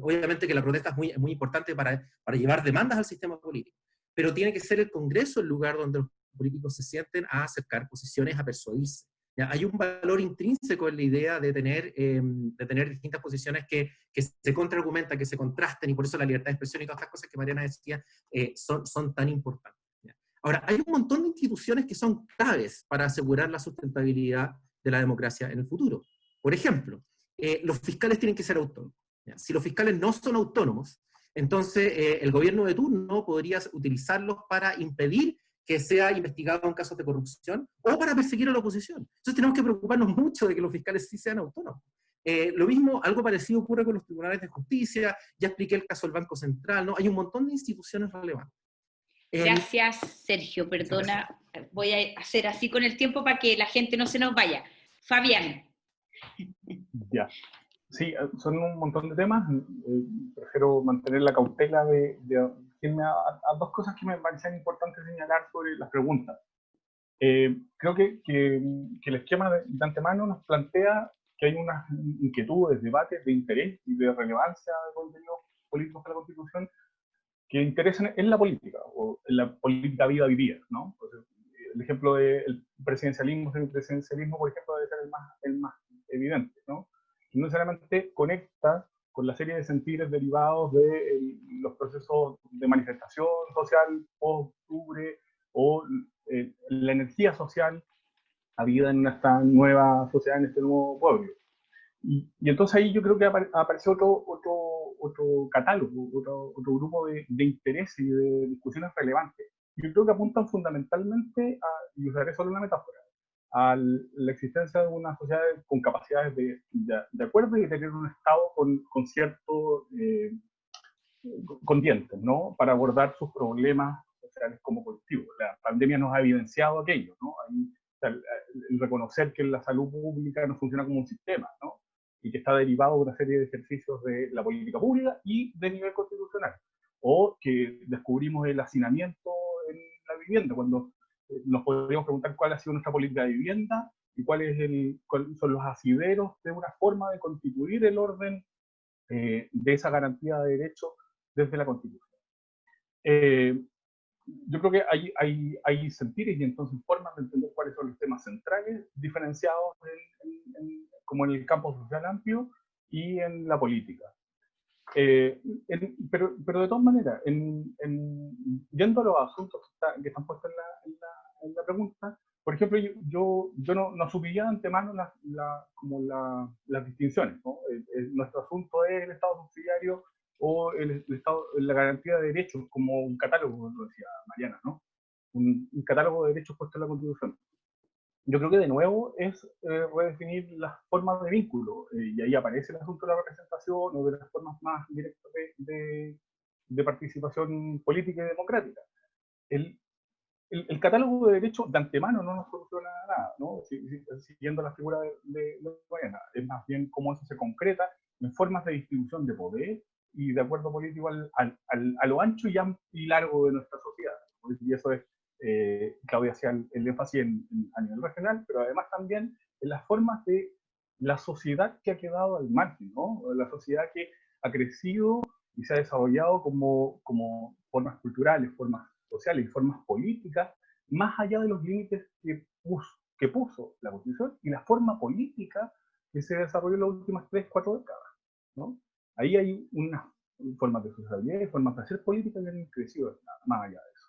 Obviamente que la protesta es muy importante para llevar demandas al sistema político, pero tiene que ser el Congreso el lugar donde los políticos se sienten a acercar posiciones, a persuadirse. ¿Ya? Hay un valor intrínseco en la idea de tener distintas posiciones que se contraargumentan, que se contrasten, y por eso la libertad de expresión y todas estas cosas que Mariana decía son tan importantes. ¿Ya? Ahora, hay un montón de instituciones que son claves para asegurar la sustentabilidad de la democracia en el futuro. Por ejemplo, los fiscales tienen que ser autónomos. ¿Ya? Si los fiscales no son autónomos, entonces el gobierno de turno podría utilizarlos para impedir que sea investigado en casos de corrupción o para perseguir a la oposición. Entonces tenemos que preocuparnos mucho de que los fiscales sí sean autónomos. Lo mismo, algo parecido ocurre con los tribunales de justicia, ya expliqué el caso del Banco Central, ¿no? Hay un montón de instituciones relevantes. Gracias, Sergio, perdona, voy a hacer así con el tiempo para que la gente no se nos vaya. Fabián. Ya. Sí, son un montón de temas. Prefiero mantener la cautela de irme a dos cosas que me parecían importantes señalar sobre las preguntas. Creo que el esquema de antemano nos plantea que hay unas inquietudes, debates de interés y de relevancia de contenidos políticos de la Constitución que interesan en la política, o en la política vida hoy día, ¿no? Entonces, el ejemplo del presidencialismo, semipresidencialismo, por ejemplo, debe ser el más evidente, ¿no? No necesariamente conecta con la serie de sentires derivados de los procesos de manifestación social post-octubre o la energía social habida en esta nueva sociedad, en este nuevo pueblo. Y entonces ahí yo creo que aparece otro catálogo, otro grupo de intereses y de discusiones relevantes. Yo creo que apuntan fundamentalmente y usaré solo una metáfora, a la existencia de una sociedad con capacidades de acuerdo y de tener un Estado con ciertos con dientes, ¿no? Para abordar sus problemas sociales como colectivos. La pandemia nos ha evidenciado aquello, ¿no? El reconocer que la salud pública no funciona como un sistema, ¿no? Y que está derivado de una serie de ejercicios de la política pública y de nivel constitucional. O que descubrimos el hacinamiento en la vivienda, cuando nos podríamos preguntar cuál ha sido nuestra política de vivienda y cuáles son los asideros de una forma de constituir el orden de esa garantía de derechos desde la Constitución. Yo creo que hay sentires y entonces formas de entender cuáles son los temas centrales diferenciados como en el campo social amplio y en la política. Pero de todas maneras, yendo a los asuntos que están puestos en la pregunta, por ejemplo, yo no subiría de antemano las distinciones, ¿no? Nuestro asunto es el Estado subsidiario o la garantía de derechos como un catálogo, como lo decía Mariana, ¿no? Un catálogo de derechos puesto en la Constitución. Yo creo que de nuevo es redefinir las formas de vínculo, y ahí aparece el asunto de la representación o de las formas más directas de participación política y democrática. El catálogo de derechos de antemano no nos soluciona nada, ¿no? Siguiendo la figura de Mariana, es más bien cómo eso se concreta en formas de distribución de poder y de acuerdo político a lo ancho y largo de nuestra sociedad. Y eso es, Claudia hacía el énfasis a nivel regional, pero además también en las formas de la sociedad que ha quedado al margen, ¿no? La sociedad que ha crecido y se ha desarrollado como formas culturales, formas sociales y formas políticas, más allá de los límites que puso la Constitución y la forma política que se desarrolló en las últimas 3-4 décadas, ¿no? Ahí hay unas formas de sociabilidad y formas de hacer política que han crecido más allá de eso.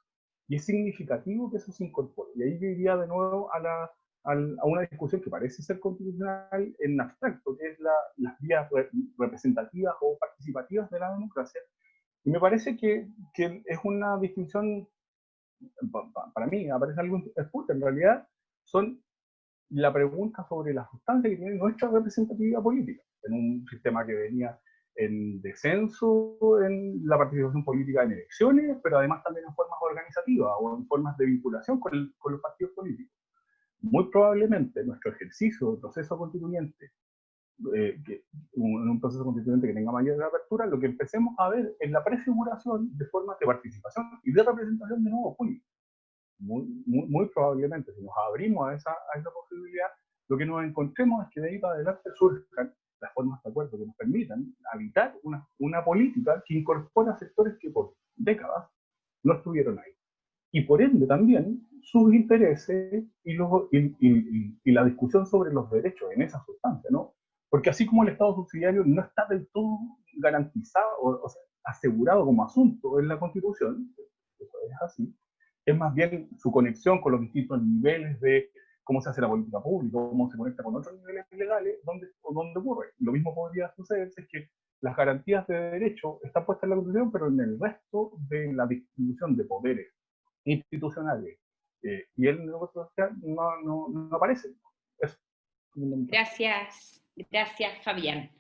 Y es significativo que eso se incorpore. Y ahí yo iría de nuevo a a una discusión que parece ser constitucional en abstracto, que es las vías representativas o participativas de la democracia. Y me parece que es una distinción, para mí, me parece algo esputa. En realidad, son la pregunta sobre la sustancia que tiene nuestra representatividad política, en un sistema que venía en descenso en la participación política en elecciones, pero además también en formas organizativas o en formas de vinculación con los partidos políticos. Muy probablemente nuestro ejercicio de proceso constituyente, en un proceso constituyente que tenga mayor apertura, lo que empecemos a ver es la prefiguración de formas de participación y de representación de nuevos públicos. Muy probablemente, si nos abrimos a esa posibilidad, lo que nos encontremos es que de ahí para adelante surjan las formas de acuerdo que nos permitan habitar una política que incorpora sectores que por décadas no estuvieron ahí. Y por ende también sus intereses y la discusión sobre los derechos en esa sustancia, ¿no? Porque así como el Estado subsidiario no está del todo garantizado, o sea, asegurado como asunto en la Constitución, eso es así, es más bien su conexión con los distintos niveles de cómo se hace la política pública, cómo se conecta con otros niveles legales, donde ocurre. Lo mismo podría suceder si es que las garantías de derecho están puestas en la Constitución, pero en el resto de la distribución de poderes institucionales y el negocio social no aparece. Eso. Gracias Fabián.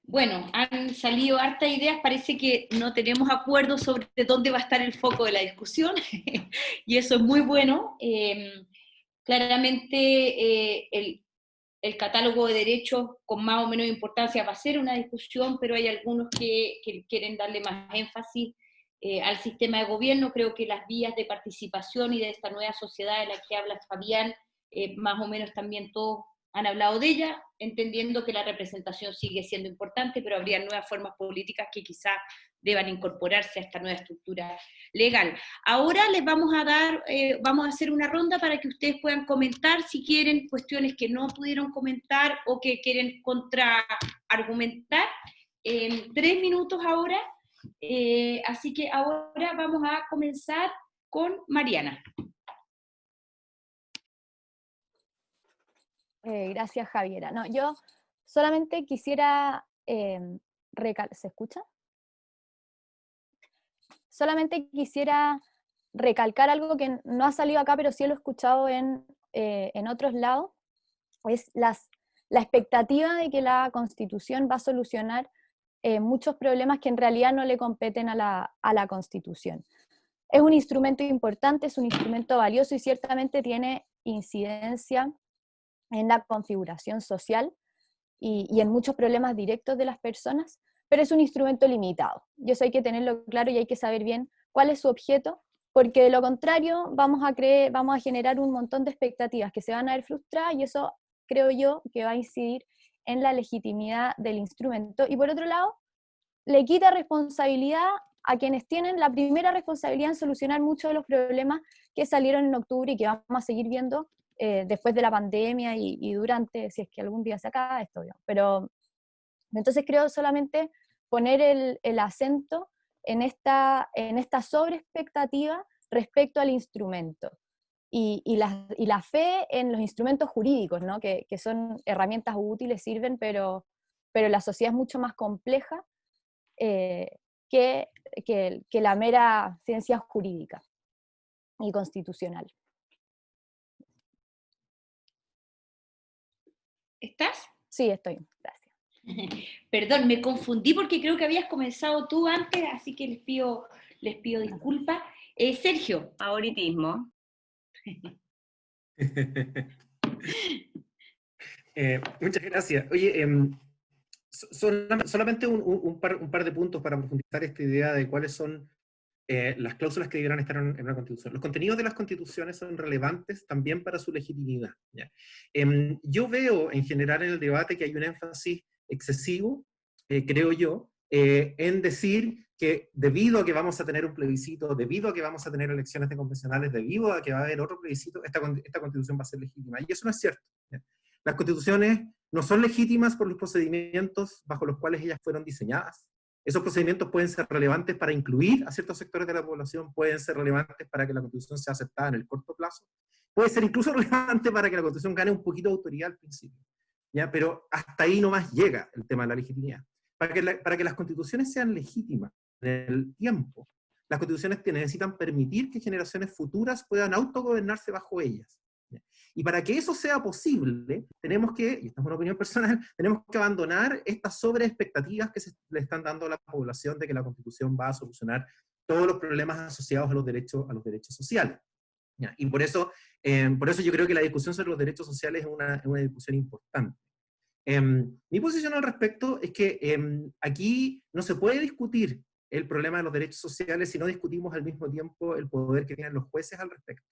Bueno, han salido hartas ideas, parece que no tenemos acuerdo sobre dónde va a estar el foco de la discusión, y eso es muy bueno. Claramente el catálogo de derechos con más o menos importancia va a ser una discusión, pero hay algunos que quieren darle más énfasis al sistema de gobierno. Creo que las vías de participación y de esta nueva sociedad de la que habla Fabián, más o menos también todos han hablado de ella, entendiendo que la representación sigue siendo importante, pero habría nuevas formas políticas que quizás deban incorporarse a esta nueva estructura legal. Ahora les vamos a dar, vamos a hacer una ronda para que ustedes puedan comentar si quieren cuestiones que no pudieron comentar o que quieren contraargumentar. 3 minutos ahora, así que ahora vamos a comenzar con Mariana. Gracias, Javiera. No, yo solamente quisiera ¿se escucha? Solamente quisiera recalcar algo que no ha salido acá, pero sí lo he escuchado en otros lados, es la expectativa de que la Constitución va a solucionar muchos problemas que en realidad no le competen a la Constitución. Es un instrumento importante, es un instrumento valioso y ciertamente tiene incidencia en la configuración social y en muchos problemas directos de las personas, pero es un instrumento limitado. Y eso hay que tenerlo claro y hay que saber bien cuál es su objeto, porque de lo contrario vamos a generar un montón de expectativas que se van a ver frustradas, y eso creo yo que va a incidir en la legitimidad del instrumento. Y por otro lado, le quita responsabilidad a quienes tienen la primera responsabilidad en solucionar muchos de los problemas que salieron en octubre y que vamos a seguir viendo después de la pandemia y durante, si es que algún día se acaba esto, digamos. Pero entonces creo solamente poner el acento en esta sobreexpectativa respecto al instrumento y la fe en los instrumentos jurídicos, ¿no? que son herramientas útiles, sirven, pero la sociedad es mucho más compleja que la mera ciencia jurídica y constitucional. ¿Estás? Sí, estoy. Gracias. Perdón, me confundí porque creo que habías comenzado tú antes, así que les pido disculpas. Sergio. Favoritismo. Muchas gracias. Oye, solamente un par de puntos para profundizar esta idea de cuáles son las cláusulas que deberán estar en una constitución. Los contenidos de las constituciones son relevantes también para su legitimidad, ¿ya? Yo veo en general en el debate que hay un énfasis excesivo, creo yo, en decir que debido a que vamos a tener un plebiscito, debido a que vamos a tener elecciones de convencionales, debido a que va a haber otro plebiscito, esta constitución va a ser legítima. Y eso no es cierto, ¿ya? Las constituciones no son legítimas por los procedimientos bajo los cuales ellas fueron diseñadas. Esos procedimientos pueden ser relevantes para incluir a ciertos sectores de la población, pueden ser relevantes para que la Constitución sea aceptada en el corto plazo, puede ser incluso relevante para que la Constitución gane un poquito de autoridad al principio, ¿ya? Pero hasta ahí nomás llega el tema de la legitimidad. Para que las constituciones sean legítimas en el tiempo, las constituciones necesitan permitir que generaciones futuras puedan autogobernarse bajo ellas. Y para que eso sea posible, tenemos que, y esta es una opinión personal, tenemos que abandonar estas sobreexpectativas que se le están dando a la población de que la Constitución va a solucionar todos los problemas asociados a los derechos sociales. ¿Ya? Y por eso yo creo que la discusión sobre los derechos sociales es una discusión importante. Mi posición al respecto es que aquí no se puede discutir el problema de los derechos sociales si no discutimos al mismo tiempo el poder que tienen los jueces al respecto.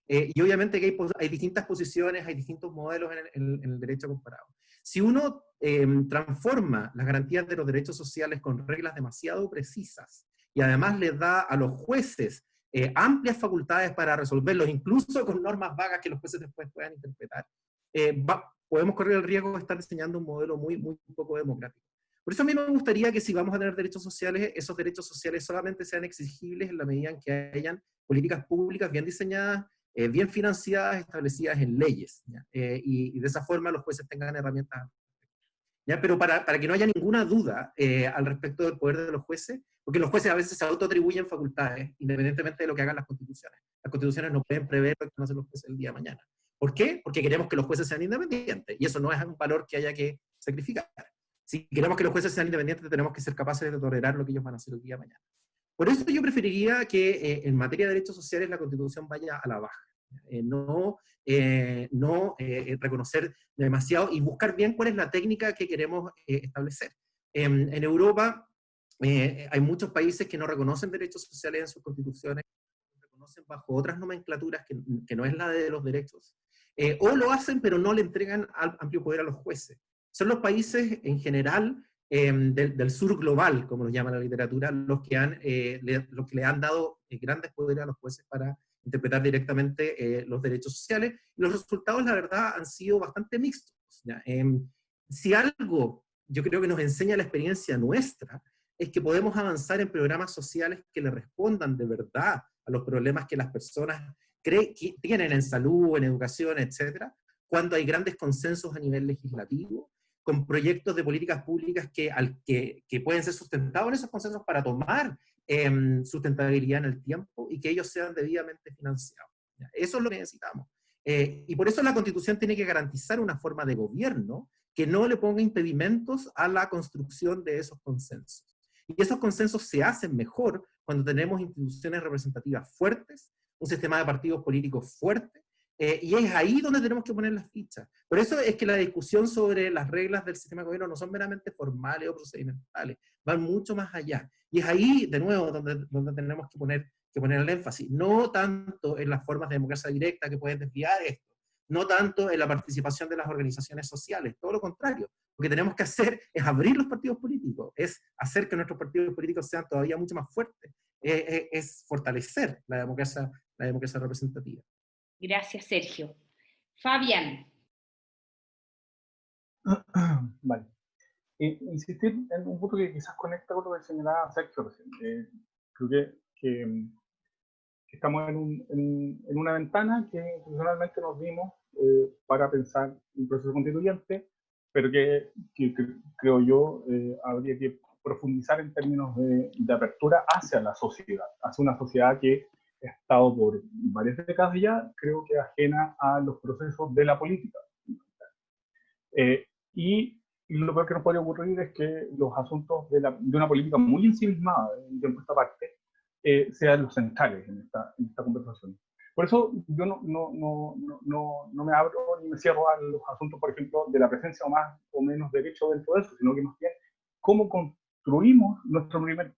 Y obviamente que hay distintas posiciones, hay distintos modelos en el derecho comparado. Si uno transforma las garantías de los derechos sociales con reglas demasiado precisas y además les da a los jueces amplias facultades para resolverlos, incluso con normas vagas que los jueces después puedan interpretar, podemos correr el riesgo de estar diseñando un modelo muy poco democrático. Por eso a mí me gustaría que si vamos a tener derechos sociales, esos derechos sociales solamente sean exigibles en la medida en que hayan políticas públicas bien diseñadas, bien financiadas, establecidas en leyes, y de esa forma los jueces tengan herramientas. ¿Ya? Pero para que no haya ninguna duda al respecto del poder de los jueces, porque los jueces a veces se autoatribuyen facultades, independientemente de lo que hagan las constituciones. Las constituciones no pueden prever lo que van a hacer los jueces el día de mañana. ¿Por qué? Porque queremos que los jueces sean independientes, y eso no es un valor que haya que sacrificar. Si queremos que los jueces sean independientes, tenemos que ser capaces de tolerar lo que ellos van a hacer el día de mañana. Por eso yo preferiría que en materia de derechos sociales la Constitución vaya a la baja. No reconocer demasiado y buscar bien cuál es la técnica que queremos establecer. En Europa hay muchos países que no reconocen derechos sociales en sus constituciones, reconocen bajo otras nomenclaturas que no es la de los derechos, o lo hacen pero no le entregan amplio poder a los jueces. Son los países en general del sur global, como lo llama la literatura, los que le han dado grandes poderes a los jueces para interpretar directamente los derechos sociales. Los resultados, la verdad, han sido bastante mixtos. Si algo yo creo que nos enseña la experiencia nuestra, es que podemos avanzar en programas sociales que le respondan de verdad a los problemas que las personas que tienen en salud, en educación, etcétera, cuando hay grandes consensos a nivel legislativo, con proyectos de políticas públicas que pueden ser sustentados en esos consensos para tomar sustentabilidad en el tiempo y que ellos sean debidamente financiados. Eso es lo que necesitamos. Y por eso la Constitución tiene que garantizar una forma de gobierno que no le ponga impedimentos a la construcción de esos consensos. Y esos consensos se hacen mejor cuando tenemos instituciones representativas fuertes, un sistema de partidos políticos fuerte, y es ahí donde tenemos que poner las fichas. Por eso es que la discusión sobre las reglas del sistema de gobierno no son meramente formales o procedimentales, van mucho más allá. Y es ahí, de nuevo, donde tenemos que poner el énfasis. No tanto en las formas de democracia directa que pueden desviar esto, no tanto en la participación de las organizaciones sociales, todo lo contrario. Lo que tenemos que hacer es abrir los partidos políticos, es hacer que nuestros partidos políticos sean todavía mucho más fuertes, es fortalecer la democracia representativa. Gracias, Sergio. Fabián. Vale. Insistir en un punto que quizás conecta con lo que señalaba Sergio recién. Creo que estamos en una ventana que institucionalmente nos dimos para pensar un proceso constituyente, pero que creo yo habría que profundizar en términos de apertura hacia la sociedad, hacia una sociedad que ha estado por varias décadas ya, creo que ajena a los procesos de la política. Y lo peor que nos podría ocurrir es que los asuntos de una política muy ensimismada, de un tiempo a esta parte, sean los centrales en esta conversación. Por eso yo no me abro ni me cierro a los asuntos, por ejemplo, de la presencia o más o menos derecho dentro de eso, sino que más bien cómo construimos nuestro primer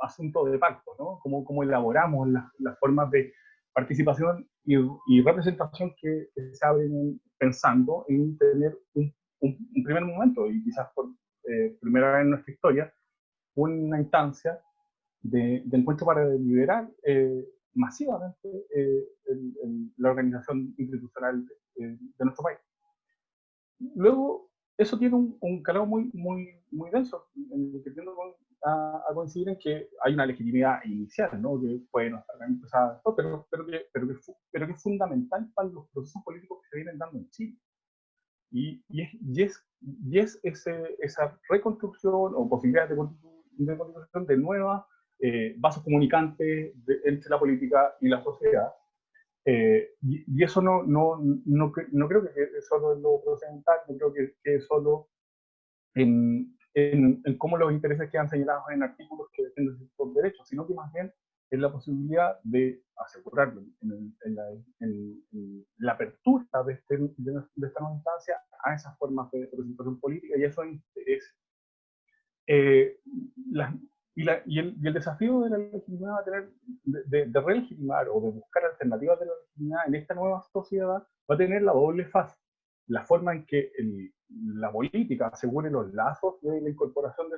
asunto de pacto, ¿no? Cómo elaboramos las formas de participación y representación que se abren pensando en tener un primer momento, y quizás por primera vez en nuestra historia, una instancia de encuentro para deliberar masivamente la organización institucional de nuestro país. Luego, eso tiene un calado muy denso, en el que entiendo a coincidir en que hay una legitimidad inicial, ¿no? Que puede no estar empezada, pero que es fundamental para los procesos políticos que se vienen dando en Chile. Y es esa reconstrucción o posibilidades de constitución de nuevas vasos comunicantes entre la política y la sociedad. Y eso no creo que es solo en lo procedimental, no creo que es solo en cómo los intereses quedan señalados en artículos que defienden sus derechos, sino que más bien es la posibilidad de asegurarlo en la apertura de esta nueva instancia a esas formas de representación política y esos intereses. Y el desafío de la legitimidad va a tener, de relegitimar o de buscar alternativas de la legitimidad en esta nueva sociedad, va a tener la doble fase. La forma en que la política asegure los lazos de la incorporación de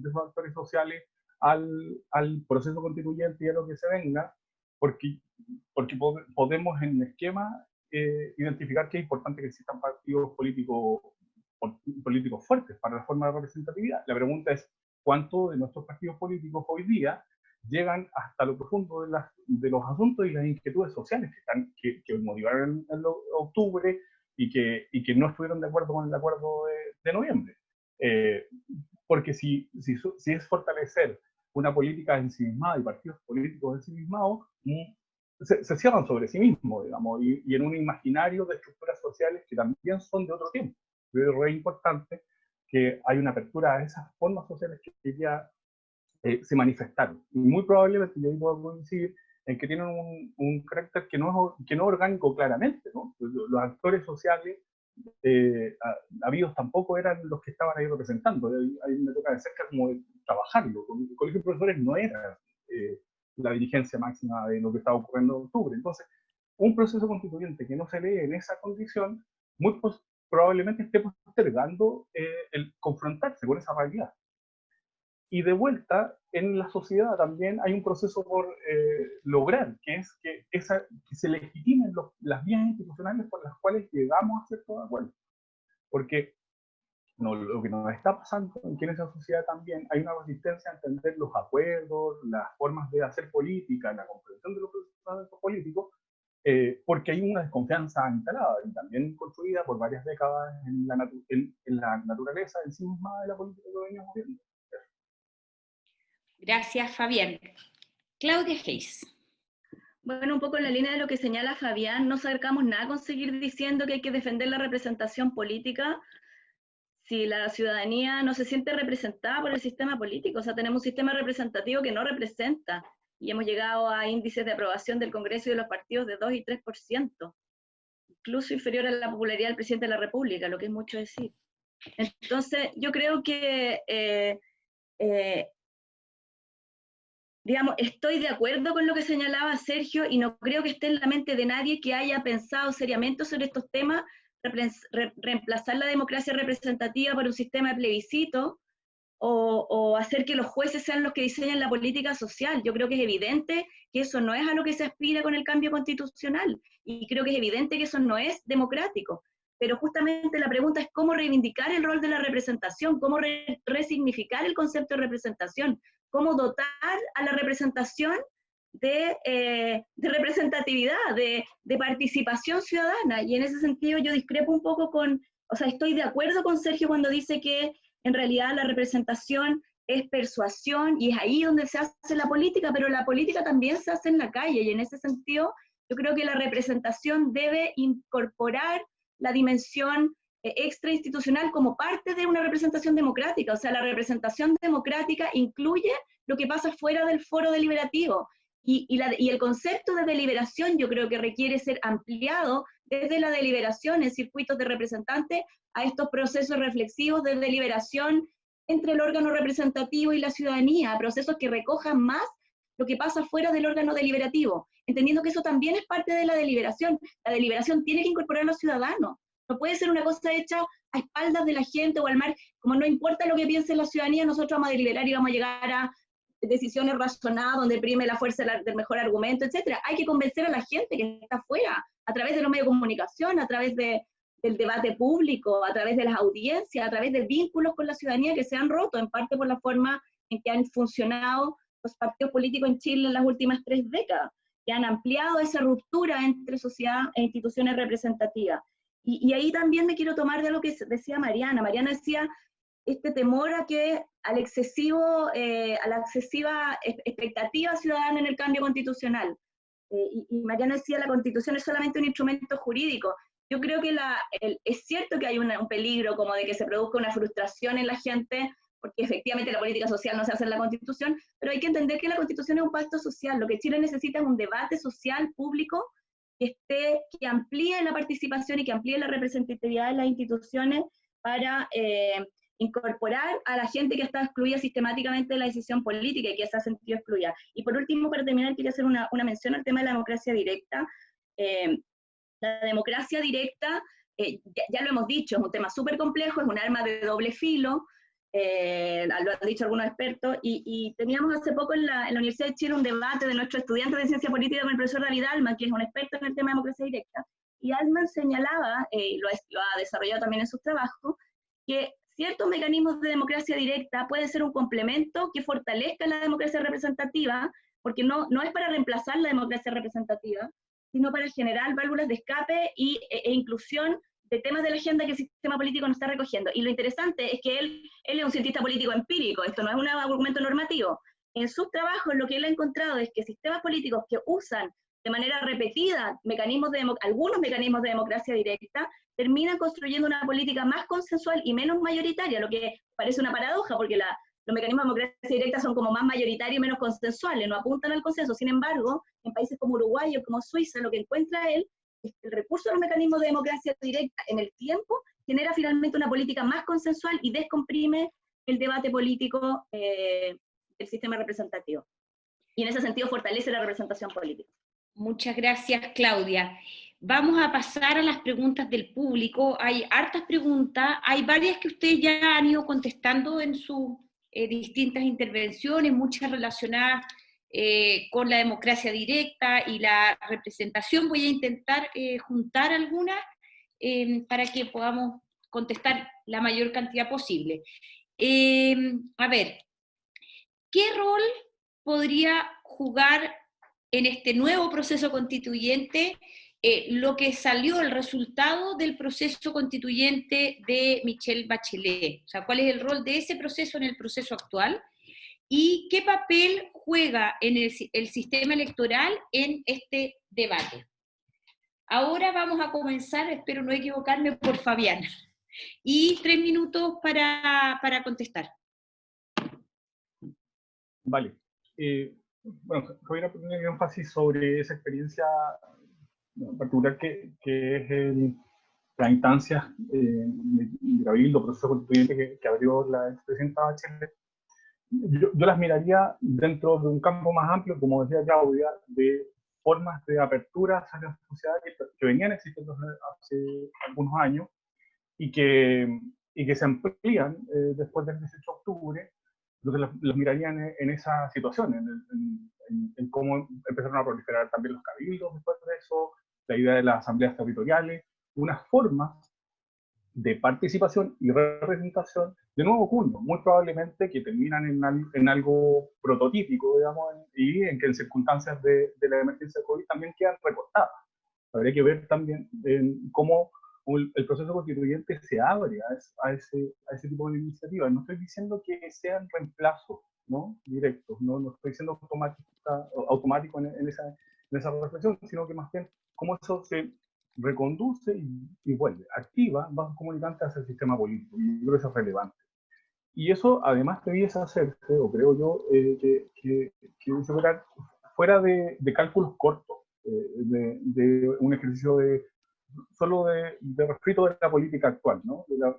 esos actores sociales al proceso constituyente y a lo que se venga, porque podemos en el esquema identificar que es importante que existan partidos políticos fuertes para la forma de representatividad. La pregunta es, ¿cuántos de nuestros partidos políticos hoy día llegan hasta lo profundo de los asuntos y las inquietudes sociales que motivaron en octubre y que no estuvieron de acuerdo con el acuerdo de noviembre? Porque si es fortalecer una política ensimismada y partidos políticos ensimismados, se cierran sobre sí mismos, digamos, y en un imaginario de estructuras sociales que también son de otro tiempo. Es re importante que hay una apertura a esas formas sociales que ya se manifestaron. Y muy probablemente, yo puedo coincidir en que tienen un carácter que no es orgánico claramente, ¿no? Los actores sociales habidos tampoco eran los que estaban ahí representando. Ahí me toca de cerca como de trabajarlo. El colegio de profesores no era la dirigencia máxima de lo que estaba ocurriendo en octubre. Entonces, un proceso constituyente que no se lee en esa condición, muy probablemente esté postergando el confrontarse con esa realidad. Y de vuelta, en la sociedad también hay un proceso por lograr, que es que se legitimen las vías institucionales por las cuales llegamos a ciertos acuerdos. Porque lo que nos está pasando es que en esa sociedad también hay una resistencia a entender los acuerdos, las formas de hacer política, la comprensión de los procesos políticos, porque hay una desconfianza instalada y también construida por varias décadas en la naturaleza en sí misma de la política que veníamos viendo. Gracias, Fabián. Claudia Hayes. Bueno, un poco en la línea de lo que señala Fabián, no acercamos nada con seguir diciendo que hay que defender la representación política si la ciudadanía no se siente representada por el sistema político. O sea, tenemos un sistema representativo que no representa y hemos llegado a índices de aprobación del Congreso y de los partidos de 2 y 3%, incluso inferior a la popularidad del presidente de la República, lo que es mucho decir. Entonces, yo creo que digamos, estoy de acuerdo con lo que señalaba Sergio y no creo que esté en la mente de nadie que haya pensado seriamente sobre estos temas, reemplazar la democracia representativa por un sistema de plebiscito o hacer que los jueces sean los que diseñan la política social. Yo creo que es evidente que eso no es a lo que se aspira con el cambio constitucional y creo que es evidente que eso no es democrático. Pero justamente la pregunta es cómo reivindicar el rol de la representación, cómo resignificar el concepto de representación, cómo dotar a la representación de representatividad, de participación ciudadana. Y en ese sentido yo discrepo un poco estoy de acuerdo con Sergio cuando dice que en realidad la representación es persuasión y es ahí donde se hace la política, pero la política también se hace en la calle y en ese sentido yo creo que la representación debe incorporar la dimensión extrainstitucional como parte de una representación democrática. O sea, la representación democrática incluye lo que pasa fuera del foro deliberativo. Y el concepto de deliberación yo creo que requiere ser ampliado desde la deliberación en circuitos de representantes a estos procesos reflexivos de deliberación entre el órgano representativo y la ciudadanía, procesos que recojan más lo que pasa fuera del órgano deliberativo, entendiendo que eso también es parte de la deliberación. La deliberación tiene que incorporar a los ciudadanos. No puede ser una cosa hecha a espaldas de la gente o al mar, como no importa lo que piense la ciudadanía, nosotros vamos a deliberar y vamos a llegar a decisiones razonadas donde prime la fuerza del mejor argumento, etc. Hay que convencer a la gente que está afuera, a través de los medios de comunicación, a través del debate público, a través de las audiencias, a través de vínculos con la ciudadanía que se han roto, en parte por la forma en que han funcionado los partidos políticos en Chile en las últimas 3 décadas, que han ampliado esa ruptura entre sociedad e instituciones representativas. Y ahí también me quiero tomar de lo que decía Mariana. Mariana decía este temor a que a la excesiva expectativa ciudadana en el cambio constitucional. Y Mariana decía, la Constitución es solamente un instrumento jurídico. Yo creo que es cierto que hay un peligro como de que se produzca una frustración en la gente, porque efectivamente la política social no se hace en la Constitución, pero hay que entender que la Constitución es un pacto social. Lo que Chile necesita es un debate social público que amplíe la participación y que amplíe la representatividad de las instituciones para incorporar a la gente que está excluida sistemáticamente de la decisión política y que se ha sentido excluida. Y por último, para terminar, quería hacer una mención al tema de la democracia directa. La democracia directa, ya lo hemos dicho, es un tema súper complejo, es un arma de doble filo, lo han dicho algunos expertos, y teníamos hace poco en la Universidad de Chile un debate de nuestros estudiantes de ciencia política con el profesor David Altman, que es un experto en el tema de democracia directa, y Altman señalaba, lo ha desarrollado también en sus trabajos, que ciertos mecanismos de democracia directa pueden ser un complemento que fortalezca la democracia representativa, porque no es para reemplazar la democracia representativa, sino para generar válvulas de escape e inclusión de temas de la agenda que el sistema político no está recogiendo. Y lo interesante es que él es un cientista político empírico, esto no es un argumento normativo. En sus trabajos lo que él ha encontrado es que sistemas políticos que usan de manera repetida algunos mecanismos de democracia directa terminan construyendo una política más consensual y menos mayoritaria, lo que parece una paradoja, porque los mecanismos de democracia directa son como más mayoritarios y menos consensuales, no apuntan al consenso. Sin embargo, en países como Uruguay o como Suiza, lo que encuentra él es que el recurso de los mecanismos de democracia directa en el tiempo genera finalmente una política más consensual y descomprime el debate político del sistema representativo. Y en ese sentido fortalece la representación política. Muchas gracias, Claudia. Vamos a pasar a las preguntas del público. Hay hartas preguntas, hay varias que ustedes ya han ido contestando en sus distintas intervenciones, muchas relacionadas con la democracia directa y la representación. Voy a intentar juntar algunas para que podamos contestar la mayor cantidad posible. A ver, ¿qué rol podría jugar en este nuevo proceso constituyente lo que salió, el resultado del proceso constituyente de Michelle Bachelet? O sea, ¿cuál es el rol de ese proceso en el proceso actual? ¿Y qué papel juega en el sistema electoral en este debate? Ahora vamos a comenzar, espero no equivocarme, por Fabiana. Y 3 minutos para contestar. Vale. Bueno, voy a poner énfasis sobre esa experiencia en particular que es la instancia de Cabildo, proceso constituyente que abrió la expresidenta Bachelet. Yo las miraría dentro de un campo más amplio, como decía Claudia, de formas de apertura hacia la sociedad que venían existiendo hace algunos años y que se amplían después del 18 de octubre. Entonces los mirarían en esa situación, en cómo empezaron a proliferar también los cabildos después de eso, la idea de las asambleas territoriales, unas formas de participación y representación de nuevo cuño, muy probablemente que terminan en algo prototípico, digamos, y en que en circunstancias de la emergencia de COVID también quedan recortadas. Habría que ver también cómo el proceso constituyente se abre a ese tipo de iniciativas. No estoy diciendo que sean reemplazos, ¿no?, directos, no estoy diciendo automático en esa reflexión, sino que más bien cómo eso se reconduce y vuelve, activa vasos comunicantes hacia el sistema político. Y yo creo que eso es relevante. Y eso además debiese hacerse, o creo yo, que superar fuera de cálculos cortos, de un ejercicio solo de refrito de la política actual, ¿no? De la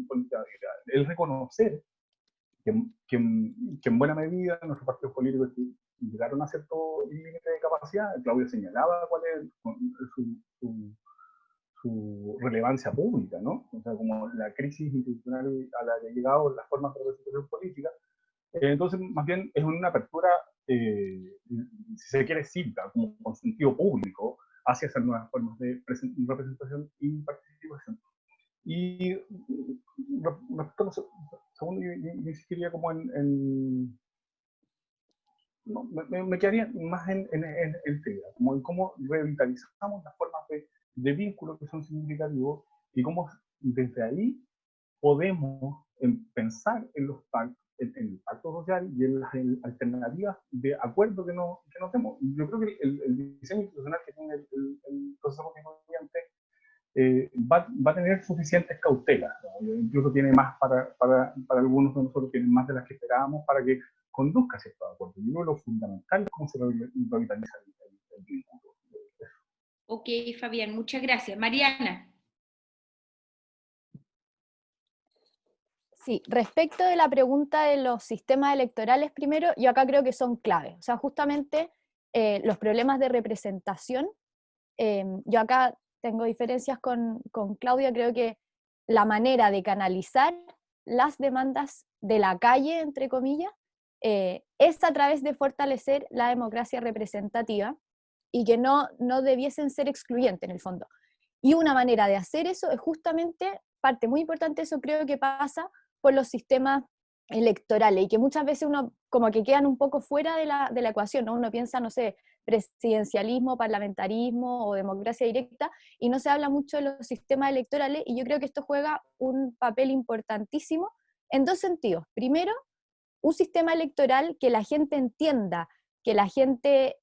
política, el reconocer que en buena medida nuestros partidos políticos llegaron a cierto límite de capacidad. Claudia señalaba cuál es su relevancia pública, ¿no? O sea, como la crisis institucional a la que ha llegado las formas de representación política. Entonces, más bien es una apertura, si se quiere, cívica, como con sentido público, hacia esas nuevas formas de representación y participación. Y respecto a lo segundo, yo insistiría como en no, me quedaría más en esta idea, como en cómo revitalizamos las formas de vínculos que son significativos y cómo desde ahí podemos pensar en los pactos, en el pacto social y en las alternativas de acuerdo que nos demos. Yo creo que el diseño institucional que tiene el proceso constituyente va a tener suficientes cautelas, ¿no? Incluso tiene más para algunos de nosotros, tienen más de las que esperábamos para que conduzca a ciertos acuerdos. Yo creo que lo fundamental es cómo se revitaliza el vínculo. Ok, Fabián, muchas gracias. Mariana. Sí, respecto de la pregunta de los sistemas electorales, primero, yo acá creo que son claves. O sea, justamente los problemas de representación, yo acá tengo diferencias con Claudia, creo que la manera de canalizar las demandas de la calle, entre comillas, es a través de fortalecer la democracia representativa y que no debiesen ser excluyentes en el fondo. Y una manera de hacer eso es justamente, parte muy importante, eso creo que pasa por los sistemas electorales, y que muchas veces uno como que quedan un poco fuera de la ecuación, ¿no? Uno piensa, no sé, presidencialismo, parlamentarismo o democracia directa, y no se habla mucho de los sistemas electorales, y yo creo que esto juega un papel importantísimo en dos sentidos. Primero, un sistema electoral que la gente entienda, que la gente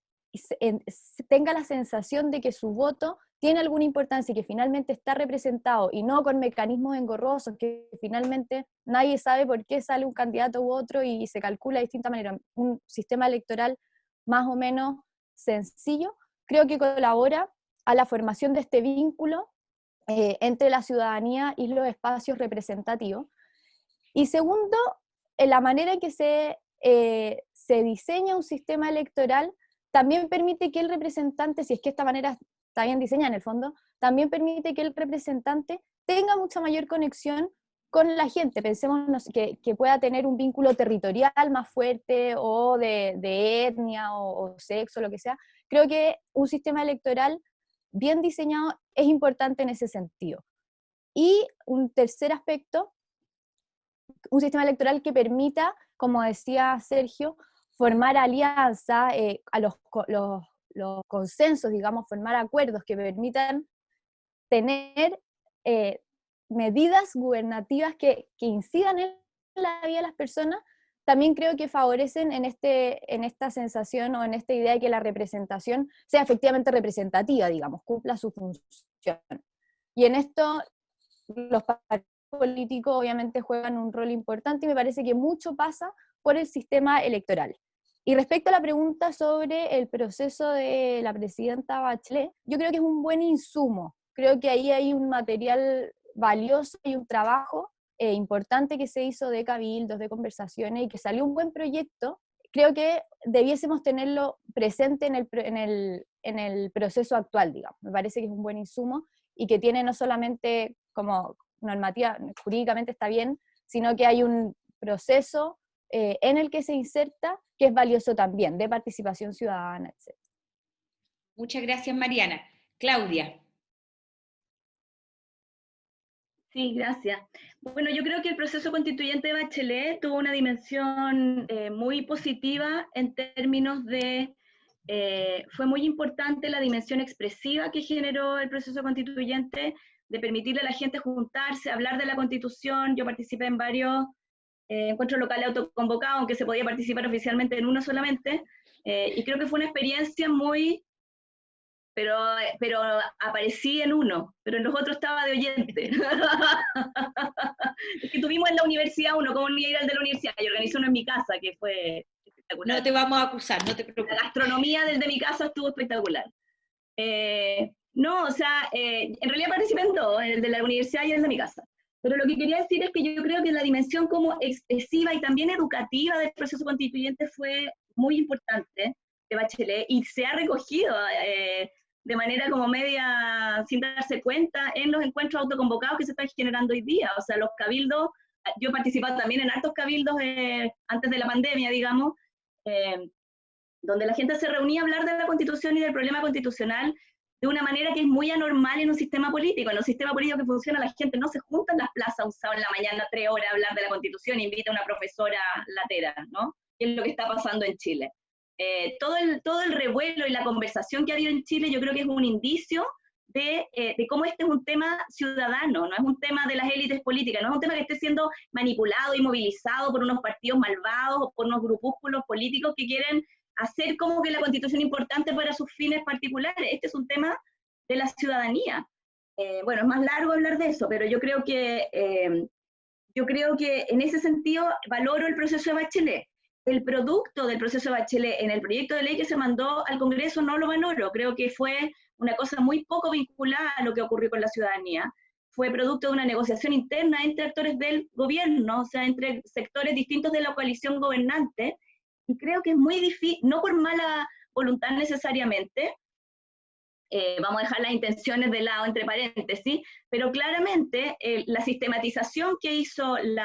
tenga la sensación de que su voto tiene alguna importancia y que finalmente está representado, y no con mecanismos engorrosos que finalmente nadie sabe por qué sale un candidato u otro y se calcula de distinta manera. Un sistema electoral más o menos sencillo, creo que colabora a la formación de este vínculo entre la ciudadanía y los espacios representativos. Y segundo, en la manera en que se diseña un sistema electoral también permite que el representante, si es que esta manera está bien diseñada en el fondo, también permite que el representante tenga mucha mayor conexión con la gente. Pensemos que pueda tener un vínculo territorial más fuerte, o de etnia o sexo, lo que sea. Creo que un sistema electoral bien diseñado es importante en ese sentido. Y un tercer aspecto, un sistema electoral que permita, como decía Sergio, formar alianzas, a los consensos, digamos, formar acuerdos que permitan tener medidas gubernativas que incidan en la vida de las personas, también creo que favorecen en esta sensación o en esta idea de que la representación sea efectivamente representativa, digamos, cumpla su función. Y en esto los partidos políticos obviamente juegan un rol importante, y me parece que mucho pasa por el sistema electoral. Y respecto a la pregunta sobre el proceso de la presidenta Bachelet, yo creo que es un buen insumo. Creo que ahí hay un material valioso y un trabajo importante que se hizo de cabildos, de conversaciones, y que salió un buen proyecto. Creo que debiésemos tenerlo presente en el proceso actual, digamos. Me parece que es un buen insumo y que tiene no solamente como normativa, jurídicamente está bien, sino que hay un proceso en el que se inserta que es valioso también, de participación ciudadana, etc. Muchas gracias, Mariana. Claudia. Sí, gracias. Bueno, yo creo que el proceso constituyente de Bachelet tuvo una dimensión muy positiva en términos de, fue muy importante la dimensión expresiva que generó el proceso constituyente, de permitirle a la gente juntarse, hablar de la Constitución. Yo participé en varios encuentros locales autoconvocados, aunque se podía participar oficialmente en uno solamente, y creo que fue una experiencia muy... Pero aparecí en uno, pero en los otros estaba de oyente. Es que tuvimos en la universidad uno, como ni ir al de la universidad, y organizé uno en mi casa, que fue espectacular. No te vamos a acusar, no te preocupes. La gastronomía del de mi casa estuvo espectacular. No, o sea, en realidad participé en todo, en el de la universidad y en el de mi casa. Pero lo que quería decir es que yo creo que la dimensión como expresiva y también educativa del proceso constituyente fue muy importante de Bachelet, y se ha recogido de manera como media sin darse cuenta en los encuentros autoconvocados que se están generando hoy día. O sea, los cabildos, yo he participado también en hartos cabildos antes de la pandemia, digamos, donde la gente se reunía a hablar de la Constitución y del problema constitucional de una manera que es muy anormal en un sistema político. En un sistema político que funciona, la gente no se junta en las plazas un sábado en la mañana 3 horas a hablar de la Constitución e invita a una profesora latera, ¿no? Que es lo que está pasando en Chile. todo el revuelo y la conversación que ha habido en Chile, yo creo que es un indicio de cómo este es un tema ciudadano, no es un tema de las élites políticas, no es un tema que esté siendo manipulado y movilizado por unos partidos malvados o por unos grupúsculos políticos que quieren hacer como que la Constitución es importante para sus fines particulares. Este es un tema de la ciudadanía. Bueno, es más largo hablar de eso, pero yo creo que en ese sentido valoro el proceso de Bachelet. El producto del proceso de Bachelet en el proyecto de ley que se mandó al Congreso no lo valoro. Creo que fue una cosa muy poco vinculada a lo que ocurrió con la ciudadanía. Fue producto de una negociación interna entre actores del gobierno, o sea, entre sectores distintos de la coalición gobernante, y creo que es muy difícil, no por mala voluntad necesariamente, vamos a dejar las intenciones de lado entre paréntesis, pero claramente la sistematización que hizo el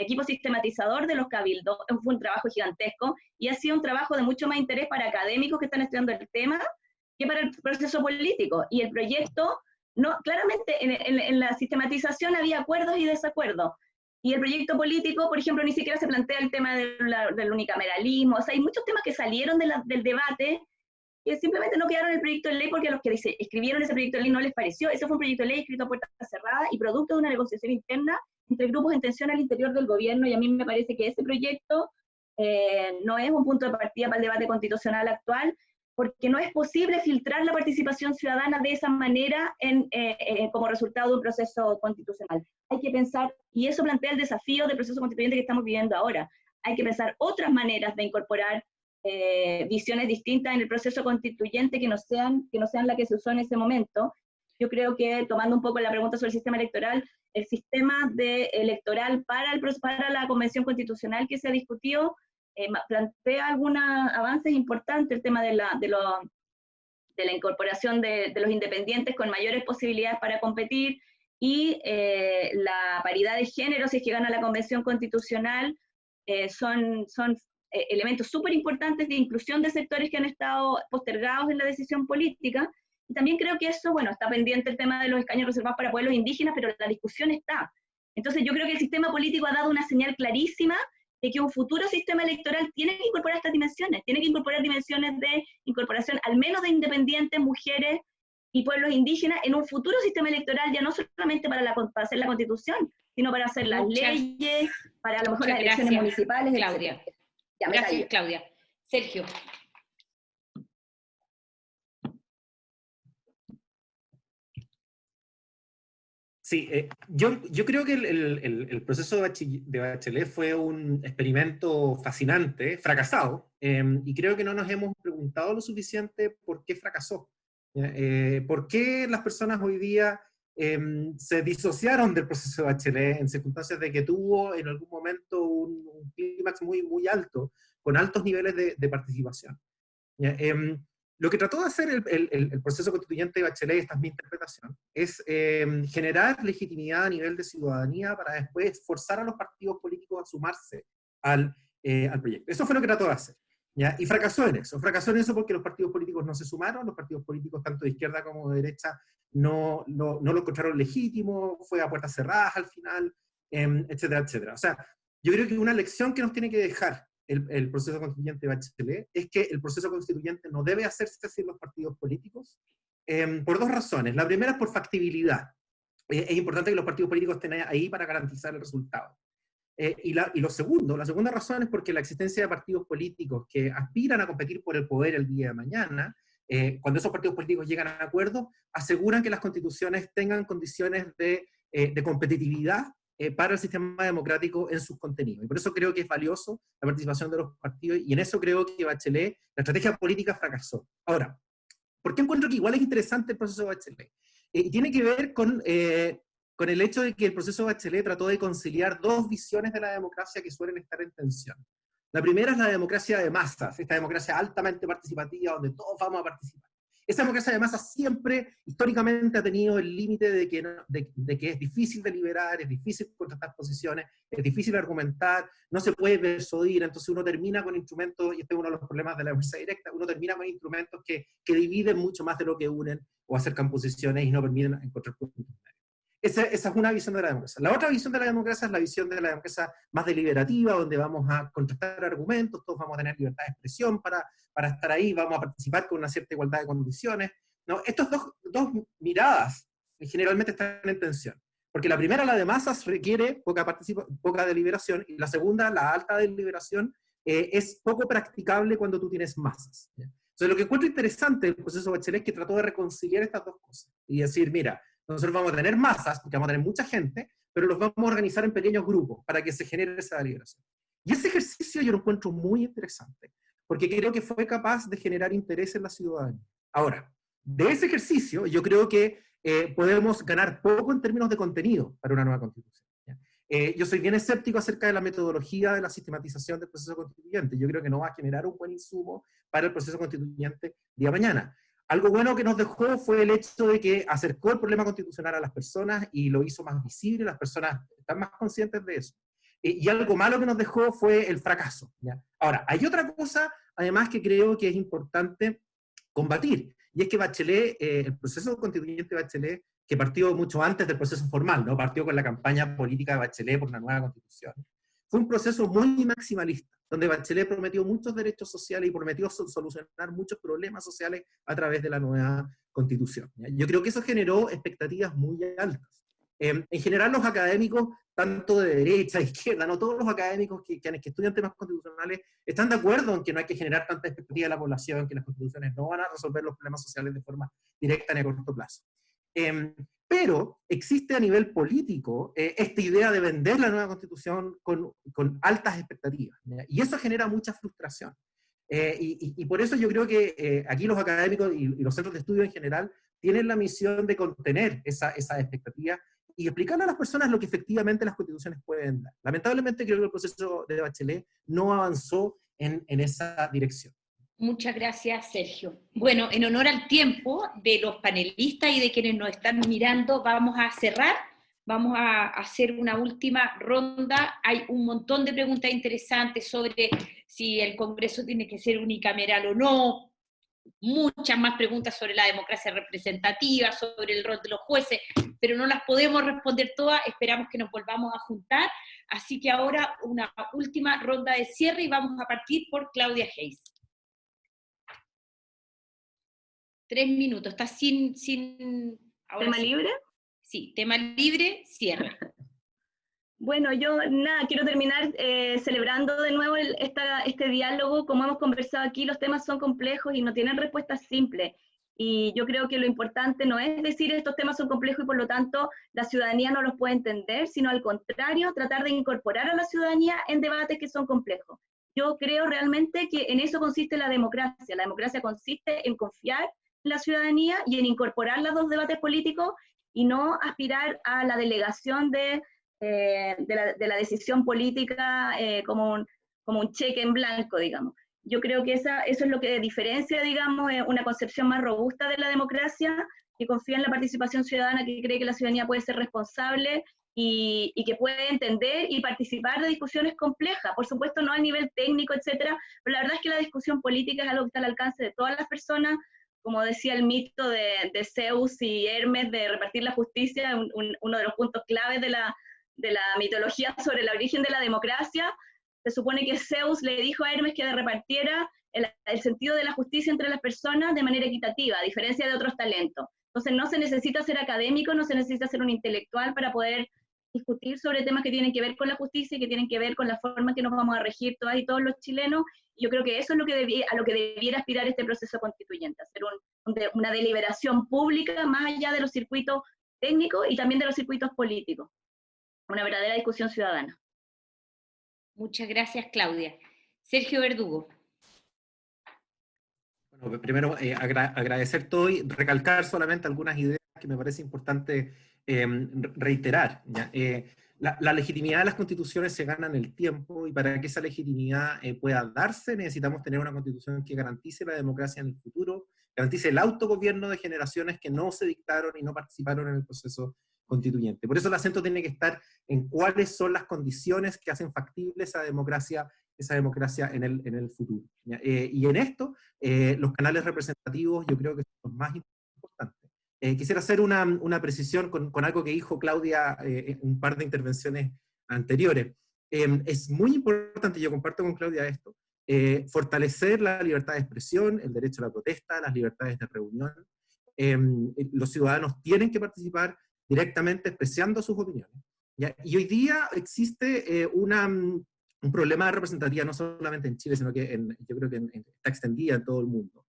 equipo sistematizador de los cabildos fue un trabajo gigantesco y ha sido un trabajo de mucho más interés para académicos que están estudiando el tema que para el proceso político. Y el proyecto, no, claramente en la sistematización había acuerdos y desacuerdos. Y el proyecto político, por ejemplo, ni siquiera se plantea el tema del unicameralismo. O sea, hay muchos temas que salieron del debate que simplemente no quedaron en el proyecto de ley porque a los que escribieron ese proyecto de ley no les pareció. Ese fue un proyecto de ley escrito a puertas cerradas y producto de una negociación interna entre grupos en tensión al interior del gobierno, y a mí me parece que ese proyecto no es un punto de partida para el debate constitucional actual, porque no es posible filtrar la participación ciudadana de esa manera como resultado de un proceso constitucional. Hay que pensar, y eso plantea el desafío del proceso constituyente que estamos viviendo ahora, hay que pensar otras maneras de incorporar visiones distintas en el proceso constituyente que no sean la que se usó en ese momento. Yo creo que, tomando un poco la pregunta sobre el sistema electoral, el sistema electoral para la Convención Constitucional que se ha discutido plantea algunos avances importantes, el tema de la incorporación de los independientes con mayores posibilidades para competir, y la paridad de género, si es que gana la Convención Constitucional, son elementos súper importantes de inclusión de sectores que han estado postergados en la decisión política. Y también creo que eso, bueno, está pendiente el tema de los escaños reservados para pueblos indígenas, pero la discusión está. Entonces yo creo que el sistema político ha dado una señal clarísima de que un futuro sistema electoral tiene que incorporar estas dimensiones, tiene que incorporar dimensiones de incorporación al menos de independientes, mujeres y pueblos indígenas en un futuro sistema electoral, ya no solamente para hacer la Constitución, sino para hacer las leyes, para a lo mejor las elecciones municipales, Claudia. etc. Gracias, Claudia. Sergio. Sí, yo creo que el proceso de Bachelet fue un experimento fascinante, fracasado, y creo que no nos hemos preguntado lo suficiente por qué fracasó. ¿Por qué las personas hoy día se disociaron del proceso de Bachelet en circunstancias de que tuvo en algún momento un clímax muy, muy alto, con altos niveles de participación? Lo que trató de hacer el proceso constituyente de Bachelet, esta es mi interpretación, es generar legitimidad a nivel de ciudadanía para después forzar a los partidos políticos a sumarse al proyecto. Eso fue lo que trató de hacer. ¿Ya? Y fracasó en eso porque los partidos políticos no se sumaron, los partidos políticos tanto de izquierda como de derecha no lo encontraron legítimo, fue a puertas cerradas al final, etcétera, etcétera. O sea, yo creo que una lección que nos tiene que dejar el proceso constituyente de Bachelet es que el proceso constituyente no debe hacerse sin los partidos políticos, por dos razones. La primera es por factibilidad. Es importante que los partidos políticos estén ahí para garantizar el resultado. La segunda razón es porque la existencia de partidos políticos que aspiran a competir por el poder el día de mañana, cuando esos partidos políticos llegan a acuerdos, aseguran que las constituciones tengan condiciones de competitividad para el sistema democrático en sus contenidos. Y por eso creo que es valioso la participación de los partidos, y en eso creo que Bachelet, la estrategia política fracasó. Ahora, ¿por qué encuentro que igual es interesante el proceso de Bachelet? Y tiene que ver con el hecho de que el proceso de Bachelet trató de conciliar dos visiones de la democracia que suelen estar en tensión. La primera es la democracia de masas, esta democracia altamente participativa donde todos vamos a participar. Esa democracia de masas siempre, históricamente, ha tenido el límite de que es difícil deliberar, es difícil contrastar posiciones, es difícil argumentar, no se puede persuadir, entonces uno termina con instrumentos, y este es uno de los problemas de la democracia directa, uno termina con instrumentos que dividen mucho más de lo que unen, o acercan posiciones y no permiten encontrar puntos medios. Esa es una visión de la democracia. La otra visión de la democracia es la visión de la democracia más deliberativa, donde vamos a contrastar argumentos, todos vamos a tener libertad de expresión para estar ahí, vamos a participar con una cierta igualdad de condiciones. ¿No? Estas dos miradas generalmente están en tensión. Porque la primera, la de masas, requiere poca deliberación, y la segunda, la alta deliberación, es poco practicable cuando tú tienes masas. ¿Ya? Entonces, lo que encuentro interesante del proceso Bachelet es que trató de reconciliar estas dos cosas, y decir, mira, nosotros vamos a tener masas, porque vamos a tener mucha gente, pero los vamos a organizar en pequeños grupos, para que se genere esa deliberación. Y ese ejercicio yo lo encuentro muy interesante, porque creo que fue capaz de generar interés en la ciudadanía. Ahora, de ese ejercicio, yo creo que podemos ganar poco en términos de contenido para una nueva constitución. Yo soy bien escéptico acerca de la metodología de la sistematización del proceso constituyente. Yo creo que no va a generar un buen insumo para el proceso constituyente día mañana. Algo bueno que nos dejó fue el hecho de que acercó el problema constitucional a las personas y lo hizo más visible, las personas están más conscientes de eso. Y algo malo que nos dejó fue el fracaso. ¿Ya? Ahora, hay otra cosa, además, que creo que es importante combatir, y es que Bachelet, el proceso constituyente de Bachelet, que partió mucho antes del proceso formal, ¿no? Partió con la campaña política de Bachelet por una nueva constitución, fue un proceso muy maximalista, donde Bachelet prometió muchos derechos sociales y prometió solucionar muchos problemas sociales a través de la nueva constitución. ¿Ya? Yo creo que eso generó expectativas muy altas. En general, los académicos, tanto de derecha, izquierda, no todos los académicos que estudian temas constitucionales están de acuerdo en que no hay que generar tanta expectativa de la población, que las constituciones no van a resolver los problemas sociales de forma directa ni a corto plazo. Pero existe a nivel político esta idea de vender la nueva constitución con altas expectativas, ¿ya? Y eso genera mucha frustración. Y por eso yo creo que aquí los académicos y los centros de estudio en general tienen la misión de contener esa expectativa y explicarle a las personas lo que efectivamente las constituciones pueden dar. Lamentablemente creo que el proceso de Bachelet no avanzó en esa dirección. Muchas gracias, Sergio. Bueno, en honor al tiempo de los panelistas y de quienes nos están mirando, vamos a cerrar, vamos a hacer una última ronda. Hay un montón de preguntas interesantes sobre si el Congreso tiene que ser unicameral o no, muchas más preguntas sobre la democracia representativa, sobre el rol de los jueces, pero no las podemos responder todas, esperamos que nos volvamos a juntar, así que ahora una última ronda de cierre y vamos a partir por Claudia Hayes. 3 minutos, está sin ahora ¿Tema sí. libre? Sí, tema libre, cierre. Bueno, yo nada, quiero terminar celebrando de nuevo este diálogo. Como hemos conversado aquí, los temas son complejos y no tienen respuestas simples. Y yo creo que lo importante no es decir estos temas son complejos y por lo tanto la ciudadanía no los puede entender, sino al contrario, tratar de incorporar a la ciudadanía en debates que son complejos. Yo creo realmente que en eso consiste la democracia. La democracia consiste en confiar en la ciudadanía y en incorporarla a los debates políticos y no aspirar a la delegación de la decisión política como un cheque en blanco, digamos. Yo creo que eso es lo que diferencia, digamos, una concepción más robusta de la democracia, que confía en la participación ciudadana, que cree que la ciudadanía puede ser responsable y que puede entender y participar de discusiones complejas. Por supuesto, no a nivel técnico, etcétera, pero la verdad es que la discusión política es algo que está al alcance de todas las personas. Como decía el mito de Zeus y Hermes de repartir la justicia, uno de los puntos claves de la mitología sobre el origen de la democracia. Se supone que Zeus le dijo a Hermes que repartiera el sentido de la justicia entre las personas de manera equitativa, a diferencia de otros talentos. Entonces no se necesita ser académico, no se necesita ser un intelectual para poder discutir sobre temas que tienen que ver con la justicia y que tienen que ver con la forma en que nos vamos a regir todas y todos los chilenos. Y yo creo que eso es a lo que debiera aspirar este proceso constituyente, hacer una deliberación pública más allá de los circuitos técnicos y también de los circuitos políticos. Una verdadera discusión ciudadana. Muchas gracias, Claudia. Sergio Verdugo. Bueno, primero agradecer todo y recalcar solamente algunas ideas que me parece importante reiterar. ¿Ya? La legitimidad de las constituciones se gana en el tiempo, y para que esa legitimidad pueda darse necesitamos tener una constitución que garantice la democracia en el futuro, garantice el autogobierno de generaciones que no se dictaron y no participaron en el proceso constituyente. Por eso el acento tiene que estar en cuáles son las condiciones que hacen factible esa democracia en el futuro. Y en esto, los canales representativos yo creo que son los más importantes. Quisiera hacer una precisión con algo que dijo Claudia en un par de intervenciones anteriores. Es muy importante, yo comparto con Claudia esto, fortalecer la libertad de expresión, el derecho a la protesta, las libertades de reunión. Los ciudadanos tienen que participar directamente expresando sus opiniones, ¿ya? Y hoy día existe un problema de representatividad no solamente en Chile, sino que yo creo que está extendida en todo el mundo.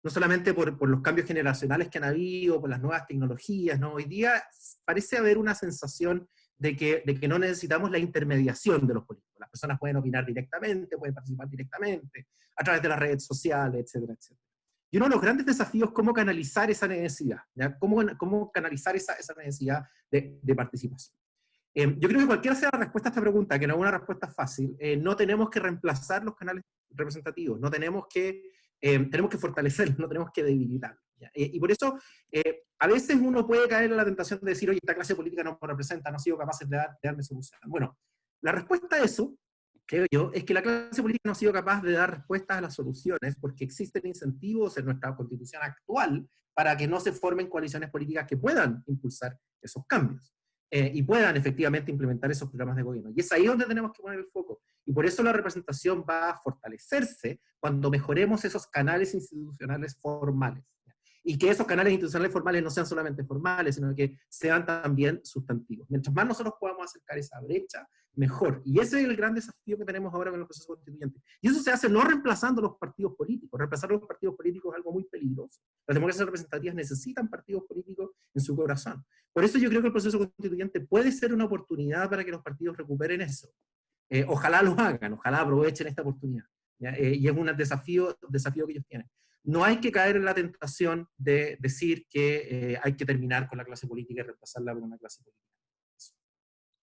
No solamente por los cambios generacionales que han habido, por las nuevas tecnologías, ¿no? Hoy día parece haber una sensación de que no necesitamos la intermediación de los políticos. Las personas pueden opinar directamente, pueden participar directamente, a través de las redes sociales, etcétera, etcétera. Y uno de los grandes desafíos es cómo canalizar esa necesidad, ¿ya? Cómo canalizar esa necesidad de participación. Yo creo que cualquiera sea la respuesta a esta pregunta, que no es una respuesta fácil, no tenemos que reemplazar los canales representativos, no tenemos que fortalecerlos, no tenemos que debilitarlos. Y por eso, a veces uno puede caer en la tentación de decir, oye, esta clase política no me representa, no ha sido capaz de darme solución. Bueno, la respuesta a eso, creo yo, es que la clase política no ha sido capaz de dar respuestas a las soluciones porque existen incentivos en nuestra constitución actual para que no se formen coaliciones políticas que puedan impulsar esos cambios y puedan efectivamente implementar esos programas de gobierno. Y es ahí donde tenemos que poner el foco. Y por eso la representación va a fortalecerse cuando mejoremos esos canales institucionales formales. Y que esos canales institucionales formales no sean solamente formales, sino que sean también sustantivos. Mientras más nosotros podamos acercar esa brecha, mejor. Y ese es el gran desafío que tenemos ahora con el proceso constituyente. Y eso se hace no reemplazando los partidos políticos. Reemplazar los partidos políticos es algo muy peligroso. Las democracias representativas necesitan partidos políticos en su corazón. Por eso yo creo que el proceso constituyente puede ser una oportunidad para que los partidos recuperen eso. Ojalá lo hagan, ojalá aprovechen esta oportunidad. Y es un desafío que ellos tienen. No hay que caer en la tentación de decir que hay que terminar con la clase política y reemplazarla por una clase política.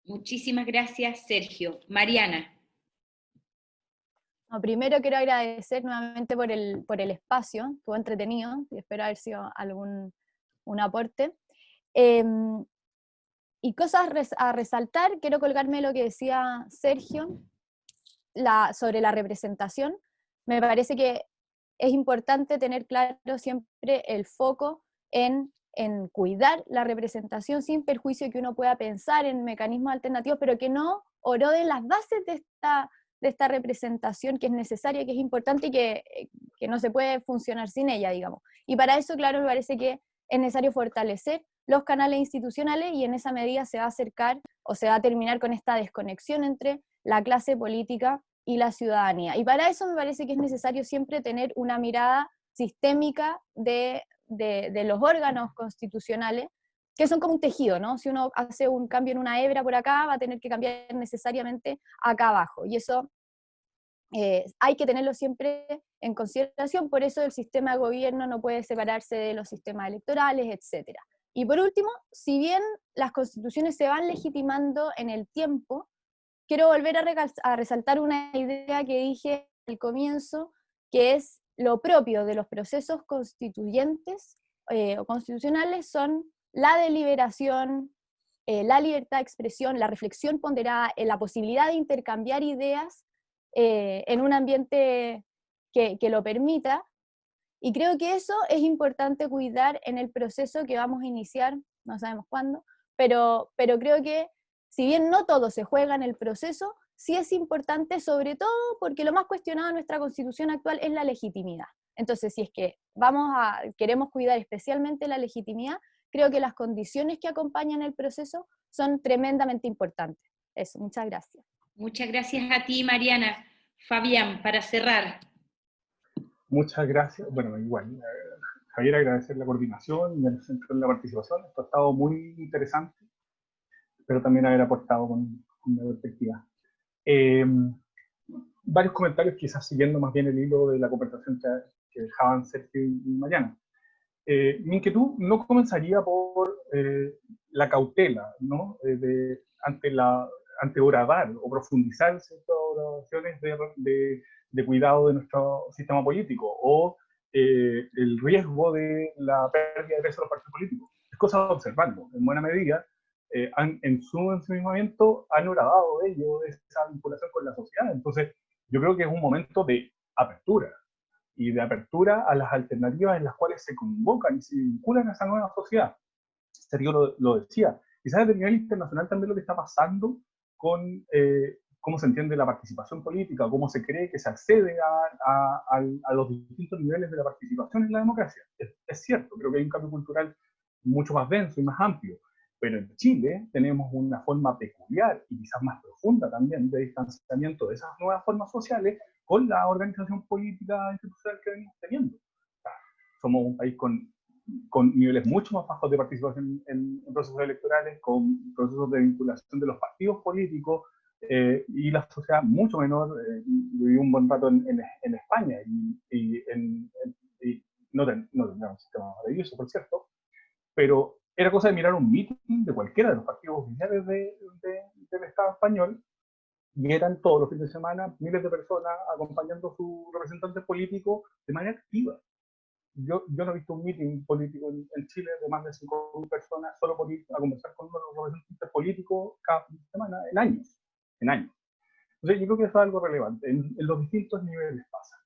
Muchísimas gracias, Sergio. Mariana. No, primero quiero agradecer nuevamente por el espacio, estuvo entretenido, y espero haber sido un aporte. Y cosas a resaltar, quiero colgarme lo que decía Sergio sobre la representación. Me parece que es importante tener claro siempre el foco en cuidar la representación sin perjuicio que uno pueda pensar en mecanismos alternativos, pero que no eroden las bases de esta representación que es necesaria, que es importante y que no se puede funcionar sin ella, digamos. Y para eso, claro, me parece que es necesario fortalecer los canales institucionales y en esa medida se va a acercar o se va a terminar con esta desconexión entre la clase política y la ciudadanía. Y para eso me parece que es necesario siempre tener una mirada sistémica de los órganos constitucionales, que son como un tejido, ¿no? Si uno hace un cambio en una hebra por acá, va a tener que cambiar necesariamente acá abajo. Y eso hay que tenerlo siempre en consideración, por eso el sistema de gobierno no puede separarse de los sistemas electorales, etc. Y por último, si bien las constituciones se van legitimando en el tiempo, quiero volver a resaltar una idea que dije al comienzo, que es lo propio de los procesos constituyentes o constitucionales son la deliberación, la libertad de expresión, la reflexión ponderada, la posibilidad de intercambiar ideas en un ambiente que lo permita, y creo que eso es importante cuidar en el proceso que vamos a iniciar, no sabemos cuándo, pero creo que si bien no todo se juega en el proceso, sí es importante, sobre todo porque lo más cuestionado en nuestra Constitución actual es la legitimidad. Entonces, si es que queremos cuidar especialmente la legitimidad, creo que las condiciones que acompañan el proceso son tremendamente importantes. Eso, muchas gracias. Muchas gracias a ti, Mariana. Fabián, para cerrar. Muchas gracias. Bueno, igual, Javier, agradecer la coordinación y el centro de la participación. Esto ha estado muy interesante, pero también haber aportado con una perspectiva. Varios comentarios, quizás siguiendo más bien el hilo de la conversación que dejaban Sergio y Mariana. Mi inquietud no comenzaría por la cautela, ¿no? Ante horadar o profundizar en ciertas oraciones de cuidado de nuestro sistema político o el riesgo de la pérdida de peso de los partidos políticos. Es cosa de observarlo. En buena medida, en su ensimismamiento han horadado de esa vinculación con la sociedad. Entonces, yo creo que es un momento de apertura. y de apertura a las alternativas en las cuales se convocan y se vinculan a esa nueva sociedad. Sergio lo decía. Quizás a nivel internacional también lo que está pasando con cómo se entiende la participación política, cómo se cree que se accede a los distintos niveles de la participación en la democracia. Es cierto, creo que hay un cambio cultural mucho más denso y más amplio, pero en Chile tenemos una forma peculiar y quizás más profunda también de distanciamiento de esas nuevas formas sociales con la organización política institucional que venimos teniendo. O sea, somos un país con niveles mucho más bajos de participación en procesos electorales, con procesos de vinculación de los partidos políticos, y la sociedad mucho menor. Viví un buen rato en España y no teníamos un sistema maravilloso, por cierto, pero era cosa de mirar un meeting de cualquiera de los partidos oficiales del Estado español y eran todos los fines de semana miles de personas acompañando a sus representantes políticos de manera activa. Yo no he visto un meeting político en Chile de más de 5.000 personas solo por ir a conversar con los representantes políticos cada fin de semana en años. Entonces yo creo que eso es algo relevante. En los distintos niveles pasa.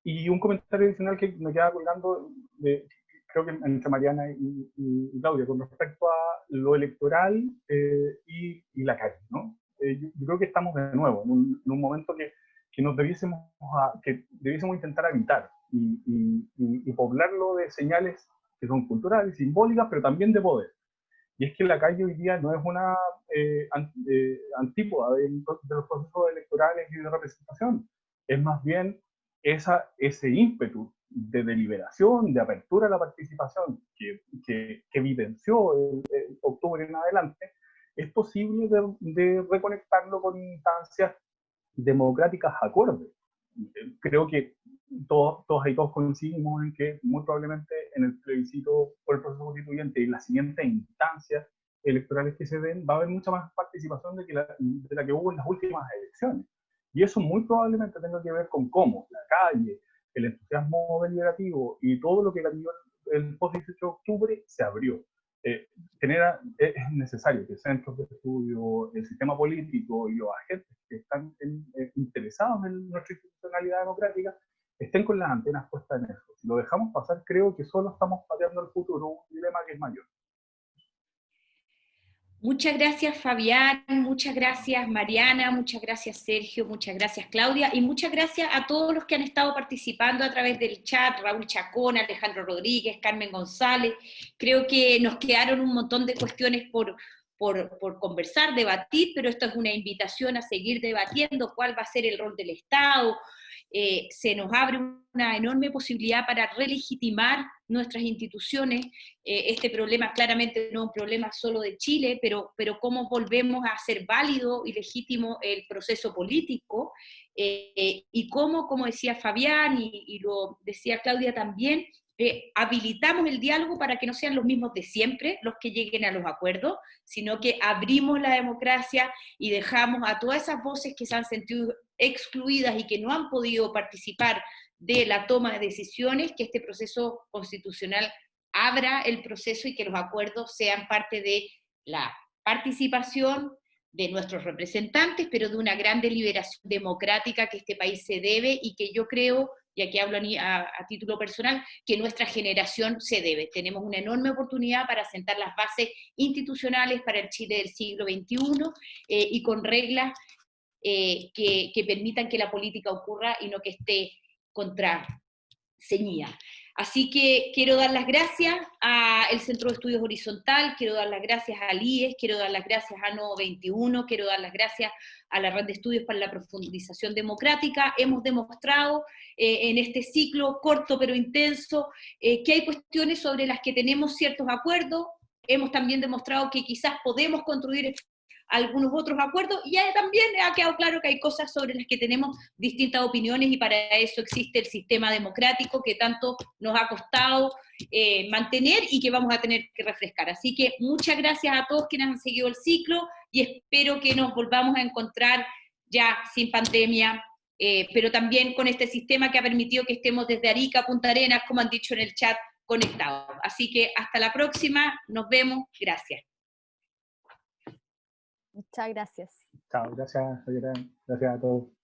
Y un comentario adicional que me queda colgando, creo que entre Mariana y Claudia, con respecto a lo electoral y la calle, ¿no? Yo creo que estamos de nuevo en un momento que debiésemos intentar evitar y poblarlo de señales que son culturales, simbólicas, pero también de poder. Y es que la calle hoy día no es una antípoda de los procesos electorales y de representación. Es más bien ese ímpetu de deliberación, de apertura a la participación que vivenció el octubre en adelante, es posible de reconectarlo con instancias democráticas acordes. Creo que todos coincidimos en que muy probablemente en el plebiscito por el proceso constituyente y en las siguientes instancias electorales que se den va a haber mucha más participación de la que hubo en las últimas elecciones. Y eso muy probablemente tenga que ver con cómo la calle, el entusiasmo deliberativo y todo lo que cambió el post-18 de octubre se abrió. Es necesario que centros de estudio, el sistema político y los agentes que están interesados en nuestra institucionalidad democrática estén con las antenas puestas en eso. Si lo dejamos pasar, creo que solo estamos pateando al futuro un dilema que es mayor. Muchas gracias, Fabián, muchas gracias, Mariana, muchas gracias, Sergio, muchas gracias, Claudia, y muchas gracias a todos los que han estado participando a través del chat, Raúl Chacón, Alejandro Rodríguez, Carmen González. Creo que nos quedaron un montón de cuestiones por conversar, debatir, pero esto es una invitación a seguir debatiendo cuál va a ser el rol del Estado. Se nos abre una enorme posibilidad para relegitimar nuestras instituciones. Este problema claramente no es un problema solo de Chile, pero cómo volvemos a hacer válido y legítimo el proceso político, y cómo, como decía Fabián y lo decía Claudia también, habilitamos el diálogo para que no sean los mismos de siempre los que lleguen a los acuerdos, sino que abrimos la democracia y dejamos a todas esas voces que se han sentido excluidas y que no han podido participar de la toma de decisiones, que este proceso constitucional abra el proceso y que los acuerdos sean parte de la participación de nuestros representantes, pero de una gran deliberación democrática que este país se debe y que yo creo, y aquí hablo a título personal, que nuestra generación se debe. Tenemos una enorme oportunidad para sentar las bases institucionales para el Chile del siglo XXI, y con reglas que permitan que la política ocurra y no que esté contraseñida. Así que quiero dar las gracias al Centro de Estudios Horizontal, quiero dar las gracias al IES, quiero dar las gracias a Novo 21, quiero dar las gracias a la Red de Estudios para la Profundización Democrática. Hemos demostrado en este ciclo corto pero intenso que hay cuestiones sobre las que tenemos ciertos acuerdos. Hemos también demostrado que quizás podemos construir algunos otros acuerdos, y también ha quedado claro que hay cosas sobre las que tenemos distintas opiniones, y para eso existe el sistema democrático que tanto nos ha costado mantener y que vamos a tener que refrescar. Así que muchas gracias a todos quienes han seguido el ciclo, y espero que nos volvamos a encontrar ya sin pandemia, pero también con este sistema que ha permitido que estemos desde Arica a Punta Arenas, como han dicho en el chat, conectados. Así que hasta la próxima, nos vemos, gracias. Muchas gracias. Chao, gracias, Javiera. Gracias a todos.